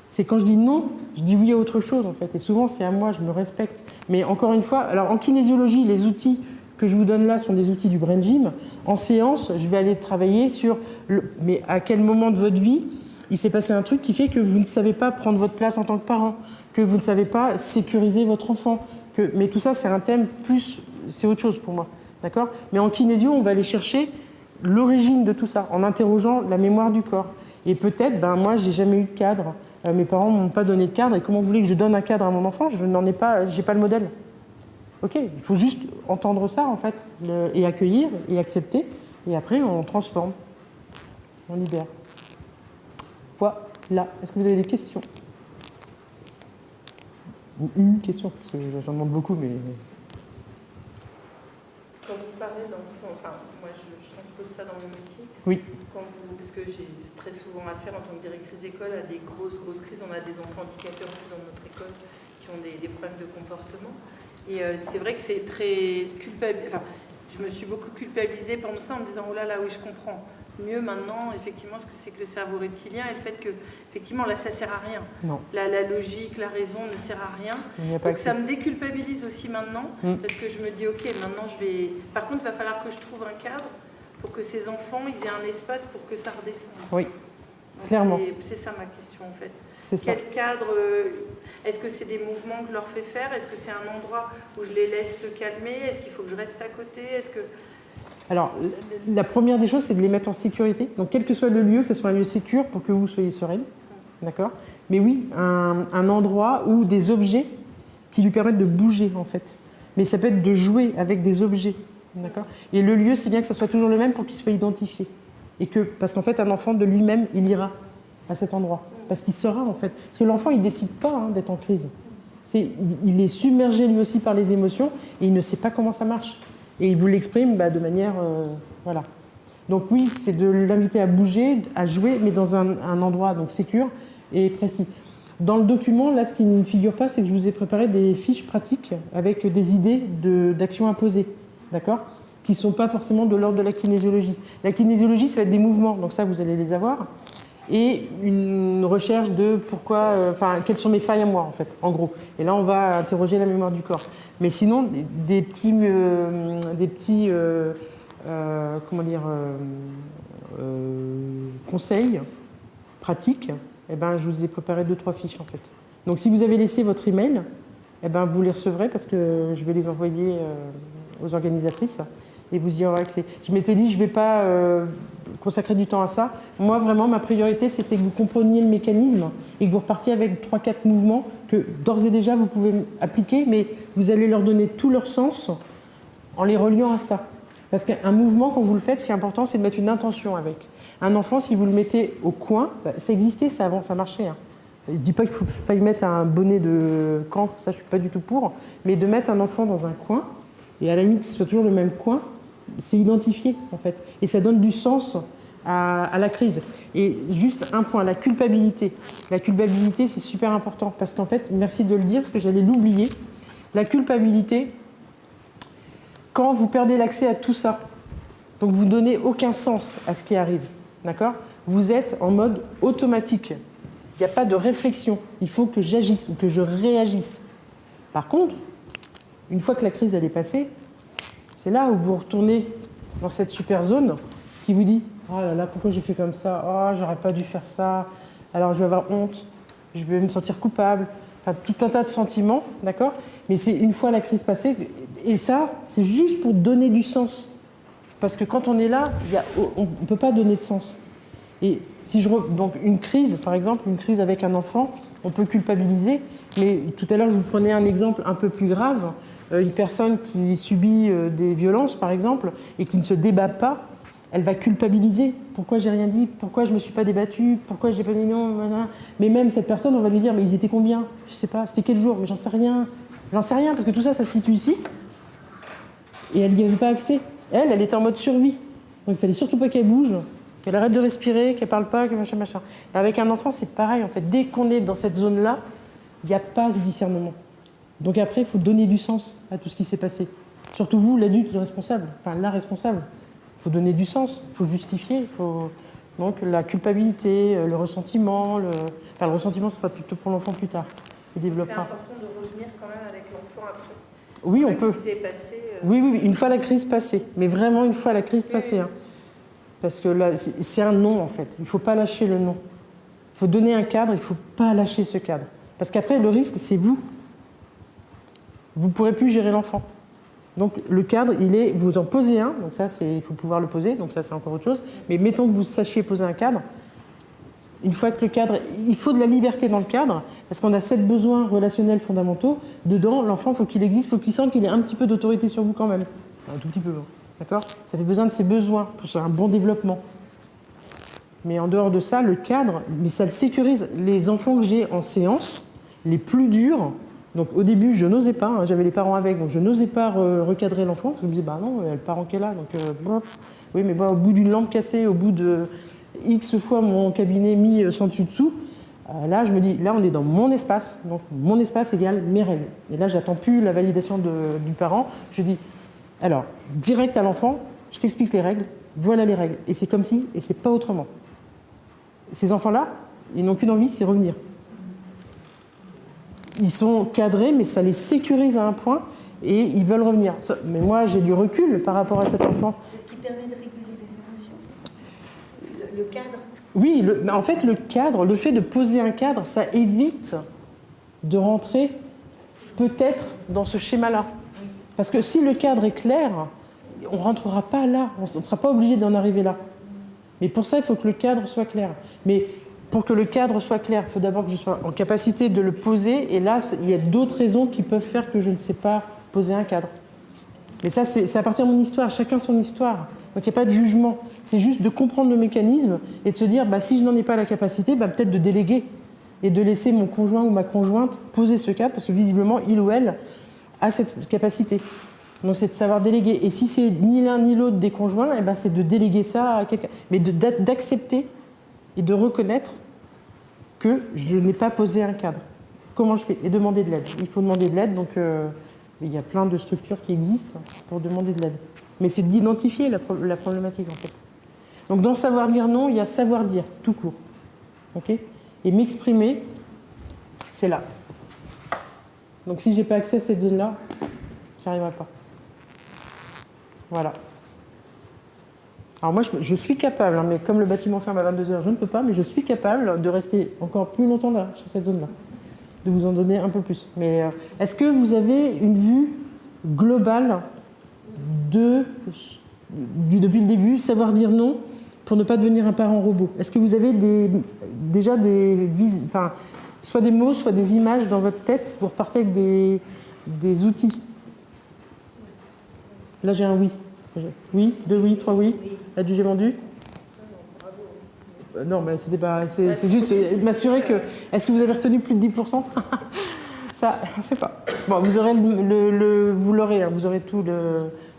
S1: C'est quand je dis non, je dis oui à autre chose, en fait. Et souvent, c'est à moi, je me respecte. Mais encore une fois, alors en kinésiologie, les outils que je vous donne là sont des outils du brain gym. En séance, je vais aller travailler sur mais à quel moment de votre vie il s'est passé un truc qui fait que vous ne savez pas prendre votre place en tant que parent, que vous ne savez pas sécuriser votre enfant. Mais tout ça, c'est un thème plus, c'est autre chose pour moi, d'accord? Mais en kinésio, on va aller chercher l'origine de tout ça, en interrogeant la mémoire du corps. Et peut-être, moi, j'ai jamais eu de cadre, mes parents m'ont pas donné de cadre, et comment vous voulez que je donne un cadre à mon enfant? Je n'en ai pas, j'ai pas le modèle. Ok, il faut juste entendre ça, en fait, et accueillir, et accepter, et après, on transforme, on libère. Voilà. Est-ce que vous avez des questions? Ou une question, parce que j'en demande beaucoup, mais...
S4: Quand vous parlez d'enfants, enfin, moi je transpose ça dans mon métier.
S1: Oui.
S4: Parce que j'ai très souvent affaire en tant que directrice d'école à des grosses crises. On a des enfants handicapés en plus dans notre école qui ont des problèmes de comportement. Et c'est vrai que c'est très culpabilisant. Enfin, je me suis beaucoup culpabilisée pendant ça en me disant, oh là là, oui, je comprends mieux maintenant, effectivement, ce que c'est que le cerveau reptilien et le fait que, effectivement, là, ça ne sert à rien.
S1: Non.
S4: La logique, la raison ne sert à rien.
S1: Donc
S4: ça me déculpabilise aussi maintenant, parce que je me dis, ok, maintenant, je vais... Par contre, il va falloir que je trouve un cadre pour que ces enfants, ils aient un espace pour que ça redescende.
S1: Oui,
S4: donc
S1: clairement.
S4: C'est ça ma question, en fait.
S1: C'est ça.
S4: Quel cadre... Est-ce que c'est des mouvements que je leur fais faire? Est-ce que c'est un endroit où je les laisse se calmer? Est-ce qu'il faut que je reste à côté?
S1: Alors, la première des choses, c'est de les mettre en sécurité. Donc, quel que soit le lieu, que ce soit un lieu sécure pour que vous soyez sereine. D'accord? Mais oui, un endroit ou des objets qui lui permettent de bouger, en fait. Mais ça peut être de jouer avec des objets. D'accord? Et le lieu, c'est bien que ce soit toujours le même pour qu'il soit identifié. Parce qu'en fait, un enfant, de lui-même, il ira à cet endroit. Parce qu'il saura, en fait. Parce que l'enfant, il ne décide pas d'être en crise. Il est submergé, lui aussi, par les émotions et il ne sait pas comment ça marche. Et il vous l'exprime de manière... voilà. Donc oui, c'est de l'inviter à bouger, à jouer, mais dans un endroit donc sécure et précis. Dans le document, là, ce qui ne figure pas, c'est que je vous ai préparé des fiches pratiques avec des idées d'actions à poser, d'accord? Qui ne sont pas forcément de l'ordre de la kinésiologie. La kinésiologie, ça va être des mouvements, donc ça, vous allez les avoir. Et une recherche de quelles sont mes failles à moi, en fait, en gros. Et là, on va interroger la mémoire du corps. Mais sinon, des petits conseils pratiques, je vous ai préparé 2-3 fiches, en fait. Donc, si vous avez laissé votre email, vous les recevrez parce que je vais les envoyer aux organisatrices et vous y aurez accès. Je m'étais dit, je ne vais pas consacrer du temps à ça. Moi, vraiment, ma priorité, c'était que vous compreniez le mécanisme et que vous repartiez avec 3-4 mouvements que, d'ores et déjà, vous pouvez appliquer, mais vous allez leur donner tout leur sens en les reliant à ça. Parce qu'un mouvement, quand vous le faites, ce qui est important, c'est de mettre une intention avec. Un enfant, si vous le mettez au coin, ça existait, ça avant, ça marchait. Je ne dis pas qu'il faut y mettre un bonnet de cancre, ça, je ne suis pas du tout pour, mais de mettre un enfant dans un coin, et à la limite, que ce soit toujours le même coin, c'est identifié, en fait. Et ça donne du sens à la crise. Et juste un point, la culpabilité. La culpabilité, c'est super important, parce qu'en fait, merci de le dire, parce que j'allais l'oublier, la culpabilité, quand vous perdez l'accès à tout ça, donc vous ne donnez aucun sens à ce qui arrive, d'accord? Vous êtes en mode automatique. Il n'y a pas de réflexion. Il faut que j'agisse ou que je réagisse. Par contre, une fois que la crise elle est passée, c'est là où vous retournez dans cette super zone qui vous dit « Oh là là, pourquoi j'ai fait comme ça? Oh, j'aurais pas dû faire ça. Alors je vais avoir honte, je vais me sentir coupable. » Enfin, tout un tas de sentiments, d'accord? Mais c'est une fois la crise passée, et ça, c'est juste pour donner du sens. Parce que quand on est là, on ne peut pas donner de sens. Et donc une crise, par exemple, une crise avec un enfant, on peut culpabiliser, mais tout à l'heure, je vous prenais un exemple un peu plus grave. Une personne qui subit des violences, par exemple, et qui ne se débat pas, elle va culpabiliser. Pourquoi j'ai rien dit? Pourquoi je ne me suis pas débattue? Pourquoi j'ai pas dit non? Mais même cette personne, on va lui dire, mais ils étaient combien? Je ne sais pas, c'était quel jour? Mais j'en sais rien. J'en sais rien, parce que tout ça, ça se situe ici. Et elle n'y avait pas accès. Elle était en mode survie. Donc il ne fallait surtout pas qu'elle bouge, qu'elle arrête de respirer, qu'elle ne parle pas, que machin. Et avec un enfant, c'est pareil, en fait. Dès qu'on est dans cette zone-là, il n'y a pas ce discernement. Donc après, il faut donner du sens à tout ce qui s'est passé. Surtout vous, l'adulte, le responsable, enfin la responsable. Il faut donner du sens, il faut justifier. Donc la culpabilité, le ressentiment, le ressentiment, ce sera plutôt pour l'enfant plus tard. Il développera.
S4: C'est important de revenir quand même avec l'enfant après.
S1: Oui, on peut.
S4: La crise est passée.
S1: Oui, une fois la crise passée. Mais vraiment une fois la crise passée. Hein. Parce que là, c'est un non, en fait. Il ne faut pas lâcher le non. Il faut donner un cadre, il ne faut pas lâcher ce cadre. Parce qu'après, le risque, c'est vous. Vous ne pourrez plus gérer l'enfant. Donc le cadre, vous en posez un, donc ça, il faut pouvoir le poser, donc ça, c'est encore autre chose. Mais mettons que vous sachiez poser un cadre. Une fois que le cadre, il faut de la liberté dans le cadre, parce qu'on a 7 besoins relationnels fondamentaux. Dedans, l'enfant, il faut qu'il existe, il faut qu'il sente qu'il ait un petit peu d'autorité sur vous quand même. Un tout petit peu, d'accord ? Ça fait besoin de ses besoins pour un bon développement. Mais en dehors de ça, le cadre, mais ça le sécurise. Les enfants que j'ai en séance, les plus durs, donc au début, je n'osais pas, hein, j'avais les parents avec, donc je n'osais pas recadrer l'enfant, parce que je me disais, bah non, il y a le parent qui est là, donc oui, mais au bout d'une lampe cassée, au bout de X fois mon cabinet mis sans dessus-dessous, là, je me dis, là, on est dans mon espace, donc mon espace égale mes règles. Et là, j'attends plus la validation du parent. Je dis, alors, direct à l'enfant, je t'explique les règles, voilà les règles. Et c'est comme si, et c'est pas autrement. Ces enfants-là, ils n'ont qu'une envie, c'est revenir. Ils sont cadrés, mais ça les sécurise à un point, et ils veulent revenir. Mais moi, j'ai du recul par rapport à cet enfant.
S5: C'est ce qui permet de réguler les émotions. Le cadre.
S1: Oui, en fait, le cadre, le fait de poser un cadre, ça évite de rentrer peut-être dans ce schéma-là. Parce que si le cadre est clair, on ne rentrera pas là, on ne sera pas obligé d'en arriver là. Mais pour ça, il faut que le cadre soit clair. Mais pour que le cadre soit clair, il faut d'abord que je sois en capacité de le poser. Et là, il y a d'autres raisons qui peuvent faire que je ne sais pas poser un cadre. Mais ça, c'est à partir de mon histoire. Chacun son histoire. Donc il n'y a pas de jugement. C'est juste de comprendre le mécanisme et de se dire, si je n'en ai pas la capacité, peut-être de déléguer et de laisser mon conjoint ou ma conjointe poser ce cadre, parce que visiblement, il ou elle a cette capacité. Donc c'est de savoir déléguer. Et si c'est ni l'un ni l'autre des conjoints, c'est de déléguer ça à quelqu'un. Mais d'accepter et de reconnaître que je n'ai pas posé un cadre. Comment je fais ? Et demander de l'aide. Il faut demander de l'aide, donc il y a plein de structures qui existent pour demander de l'aide. Mais c'est d'identifier la problématique, en fait. Donc dans savoir dire non, il y a savoir dire, tout court. Okay ? Et m'exprimer, c'est là. Donc si je n'ai pas accès à cette zone-là, j'y arriverai pas. Voilà. Alors moi, je suis capable, mais comme le bâtiment ferme à 22h, je ne peux pas, mais je suis capable de rester encore plus longtemps là, sur cette zone-là, de vous en donner un peu plus. Mais est-ce que vous avez une vue globale depuis le début, savoir dire non pour ne pas devenir un parent robot ? Est-ce que vous avez déjà soit des mots, soit des images dans votre tête, vous repartez avec des outils ? Là, j'ai un oui. Oui, 2 oui, 3 oui. J'ai vendu ? Non, mais c'était pas. C'est juste m'assurer que. Est-ce que vous avez retenu plus de 10% ? Ça, je ne sais pas. Bon, vous aurez vous l'aurez. Hein, vous aurez tout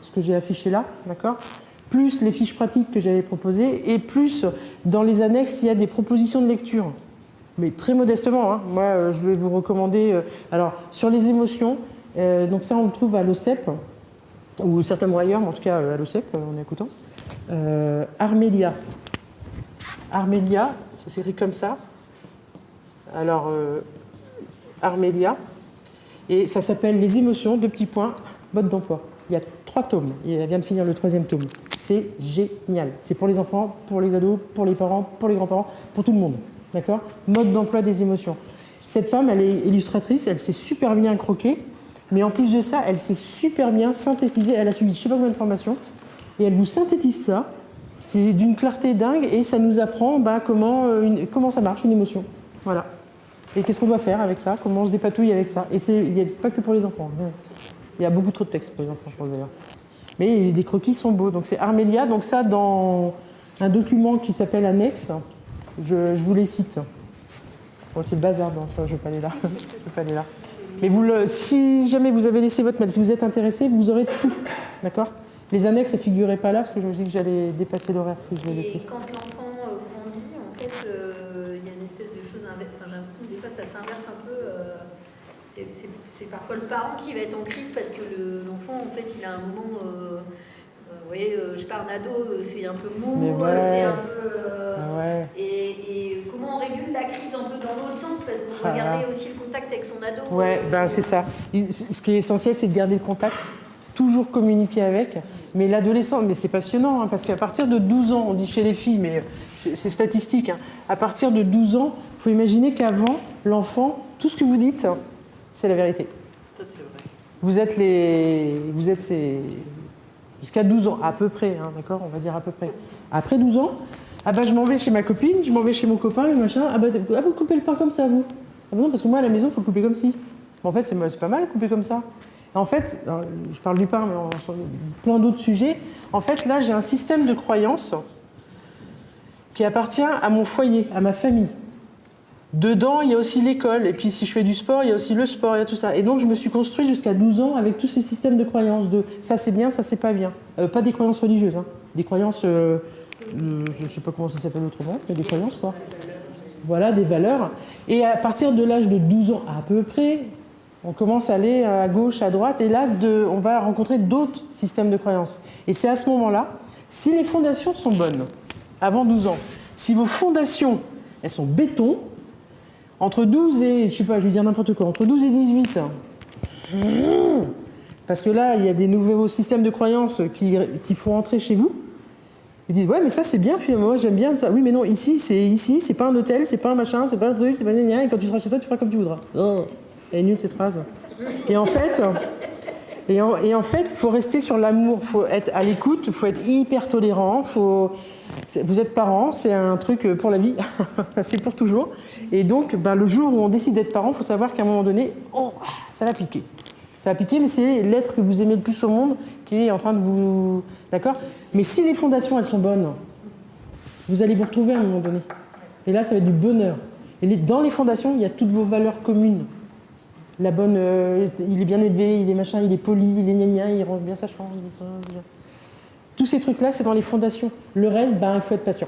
S1: ce que j'ai affiché là, d'accord ? Plus les fiches pratiques que j'avais proposées, et plus dans les annexes, il y a des propositions de lecture. Mais très modestement, hein. Moi, je vais vous recommander. Alors, sur les émotions, donc ça, on le trouve à l'OCEP. Ou certainement ailleurs, mais en tout cas à l'OCEP, on est à Coutances. Armélia. Armélia, ça s'écrit comme ça. Alors, Armélia. Et ça s'appelle Les émotions, 2 petits points, mode d'emploi. Il y a 3 tomes. Et elle vient de finir le 3e tome. C'est génial. C'est pour les enfants, pour les ados, pour les parents, pour les grands-parents, pour tout le monde. D'accord ? Mode d'emploi des émotions. Cette femme, elle est illustratrice, elle sait super bien croquer. Mais en plus de ça, elle sait super bien synthétiser. Elle a suivi je ne sais pas combien de formations. Et elle vous synthétise ça. C'est d'une clarté dingue. Et ça nous apprend comment ça marche, une émotion. Voilà. Et qu'est-ce qu'on doit faire avec ça ? Comment on se dépatouille avec ça ? Et il n'y a pas que pour les enfants. Il y a beaucoup trop de textes pour les enfants, je pense d'ailleurs. Mais les croquis sont beaux. Donc c'est Armélia. Donc ça, dans un document qui s'appelle Annexe, je vous les cite. Bon, c'est le bazar, donc je ne vais pas aller là. Mais si jamais vous avez laissé votre mail, si vous êtes intéressé, vous aurez tout. D'accord ? Les annexes, ça ne figurait pas là, parce que je me suis dit que j'allais dépasser l'horaire si je les laissais.
S5: Et quand l'enfant grandit, en fait, il y a une espèce de chose inverse. Enfin, j'ai l'impression que des fois, ça s'inverse un peu. C'est parfois le parent qui va être en crise parce que l'enfant, en fait, il a un moment... vous voyez, je sais pas, un ado, c'est un peu mou, c'est un peu... Et comment on régule la crise un peu dans l'autre sens, parce qu'on doit garder aussi le contact avec son ado.
S1: Ouais, c'est ça. Ce qui est essentiel, c'est de garder le contact. toujours communiquer avec. Mais l'adolescent, mais c'est passionnant, hein, parce qu'à partir de 12 ans, on dit chez les filles, mais c'est statistique, hein, à partir de 12 ans, il faut imaginer qu'avant, l'enfant, tout ce que vous dites, c'est la vérité.
S4: Ça, c'est vrai.
S1: Vous êtes jusqu'à 12 ans, à peu près, hein, d'accord, on va dire à peu près. Après 12 ans, ah bah je m'en vais chez ma copine, je m'en vais chez mon copain, et machin, vous coupez le pain comme ça, vous. Ah bah non, parce que moi, à la maison, il faut le couper comme ci. En fait, c'est pas mal, couper comme ça. En fait, je parle du pain, mais plein d'autres sujets. En fait, là, j'ai un système de croyances qui appartient à mon foyer, à ma famille. Dedans, il y a aussi l'école. Et puis, si je fais du sport, il y a aussi le sport, il y a tout ça. Et donc, je me suis construite jusqu'à 12 ans avec tous ces systèmes de croyances de ça, c'est bien, ça, c'est pas bien. Pas des croyances religieuses, hein. Des croyances, je ne sais pas comment ça s'appelle autrement, mais des croyances, quoi. Voilà, des valeurs. Et à partir de l'âge de 12 ans, à peu près, on commence à aller à gauche, à droite, et là, on va rencontrer d'autres systèmes de croyances. Et c'est à ce moment-là, si les fondations sont bonnes, avant 12 ans, si vos fondations, elles sont béton, entre 12 et, je sais pas, je vais dire n'importe quoi, entre 12 et 18, parce que là, il y a des nouveaux systèmes de croyances qui font entrer chez vous, ils disent, ouais, mais ça, c'est bien, finalement, moi, j'aime bien ça. Oui, mais non, ici, c'est pas un hôtel, c'est pas un machin, c'est pas un truc, c'est pas gna, et quand tu seras chez toi, tu feras comme tu voudras. Oh. Elle est nulle cette phrase. Et en fait, faut rester sur l'amour, faut être à l'écoute, faut être hyper tolérant, vous êtes parents, c'est un truc pour la vie, c'est pour toujours. Et donc, le jour où on décide d'être parent, il faut savoir qu'à un moment donné, ça va piquer. Ça va piquer, mais c'est l'être que vous aimez le plus au monde qui est en train de vous... D'accord ? Mais si les fondations, elles sont bonnes, vous allez vous retrouver à un moment donné. Et là, ça va être du bonheur. Et dans les fondations, il y a toutes vos valeurs communes. La bonne, il est bien élevé, il est machin, il est poli, il est gna, il range bien sa chambre. Tous ces trucs-là, c'est dans les fondations. Le reste, il faut être patient.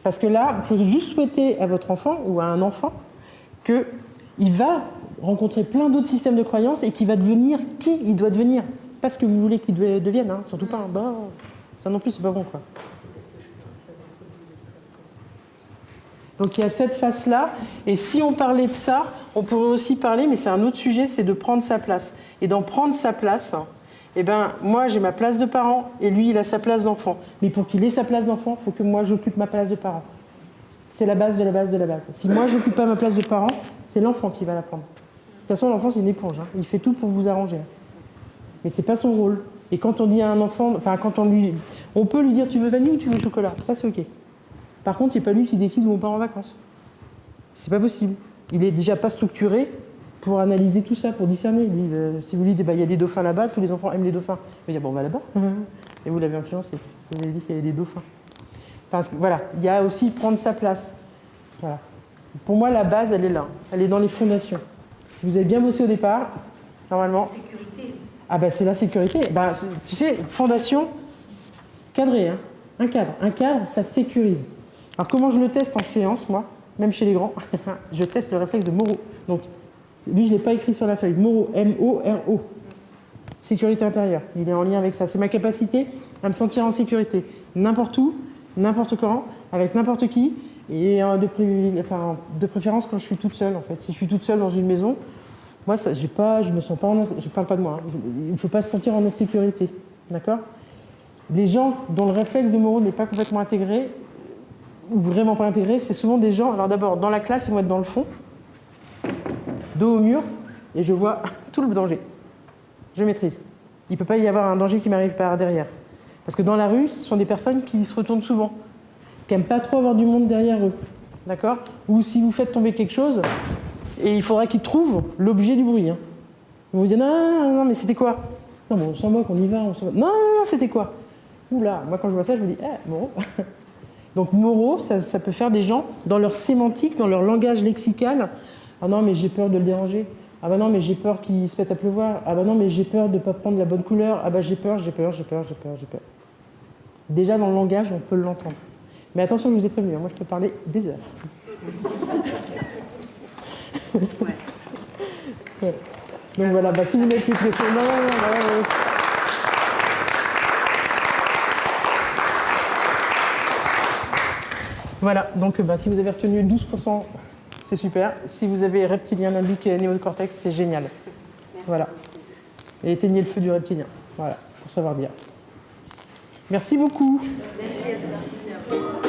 S1: Parce que là, il faut juste souhaiter à votre enfant ou à un enfant qu'il va rencontrer plein d'autres systèmes de croyances et qu'il va devenir qui il doit devenir. Pas ce que vous voulez qu'il devienne, hein. Surtout pas. Ça non plus, c'est pas bon, quoi. Donc il y a cette face-là, et si on parlait de ça, on pourrait aussi parler, mais c'est un autre sujet, c'est de prendre sa place. Et d'en prendre sa place, moi j'ai ma place de parent, et lui il a sa place d'enfant. Mais pour qu'il ait sa place d'enfant, il faut que moi j'occupe ma place de parent. C'est la base de la base de la base. Si moi j'occupe pas ma place de parent, c'est l'enfant qui va la prendre. De toute façon, l'enfant c'est une éponge, hein. Il fait tout pour vous arranger. Mais c'est pas son rôle. Et quand on dit à un enfant, on peut lui dire tu veux vanille ou tu veux chocolat, ça c'est ok. Par contre, c'est pas lui qui décide où on part en vacances. C'est pas possible. Il est déjà pas structuré pour analyser tout ça, pour discerner. Si vous lui dites, il y a des dauphins là-bas, tous les enfants aiment les dauphins. Il va dire, on va là-bas. Et vous l'avez influencé. Vous avez dit qu'il y avait des dauphins. Parce que, voilà, il y a aussi prendre sa place. Voilà. Pour moi, la base, elle est là. Elle est dans les fondations. Si vous avez bien bossé au départ, normalement...
S5: Sécurité.
S1: C'est la sécurité. Tu sais, fondation, cadré, hein. Un cadre, ça sécurise. Alors comment je le teste en séance, moi, même chez les grands? Je teste le réflexe de Moreau. Donc, lui, je ne l'ai pas écrit sur la feuille. Moreau, M-O-R-O. Sécurité intérieure. Il est en lien avec ça. C'est ma capacité à me sentir en sécurité. N'importe où, n'importe quand, avec n'importe qui, et de préférence quand je suis toute seule, en fait. Si je suis toute seule dans une maison, moi, je me sens pas je parle pas de moi. Hein. Il ne faut pas se sentir en insécurité. D'accord? Les gens dont le réflexe de Moreau n'est pas complètement intégré, ou vraiment pas intégré, c'est souvent des gens, alors d'abord, dans la classe, ils vont être dans le fond, dos au mur, et je vois tout le danger. Je maîtrise. Il ne peut pas y avoir un danger qui m'arrive par derrière. Parce que dans la rue, ce sont des personnes qui se retournent souvent, qui n'aiment pas trop avoir du monde derrière eux. D'accord? Ou si vous faites tomber quelque chose, et il faudra qu'ils trouvent l'objet du bruit. Hein. Ils vont vous dire, non, mais c'était quoi? Non, on s'en moque, on y va, on s'en moque. Non, c'était quoi? Oula, moi quand je vois ça, je me dis, Moreau. Donc Moreau, ça peut faire des gens, dans leur sémantique, dans leur langage lexical, ah non, mais j'ai peur de le déranger. Ah bah non, mais j'ai peur qu'il se mette à pleuvoir. Ah bah non, mais j'ai peur de ne pas prendre la bonne couleur. Ah bah j'ai peur. Déjà dans le langage, on peut l'entendre. Mais attention, je vous ai prévenu, moi je peux parler des heures. Ouais. Donc voilà, si vous n'êtes plus pressé, Voilà, donc si vous avez retenu 12%, c'est super. Si vous avez reptilien, limbique et néocortex, c'est génial. Voilà. Et éteignez le feu du reptilien. Voilà, pour savoir dire. Merci beaucoup.
S5: Merci à toi.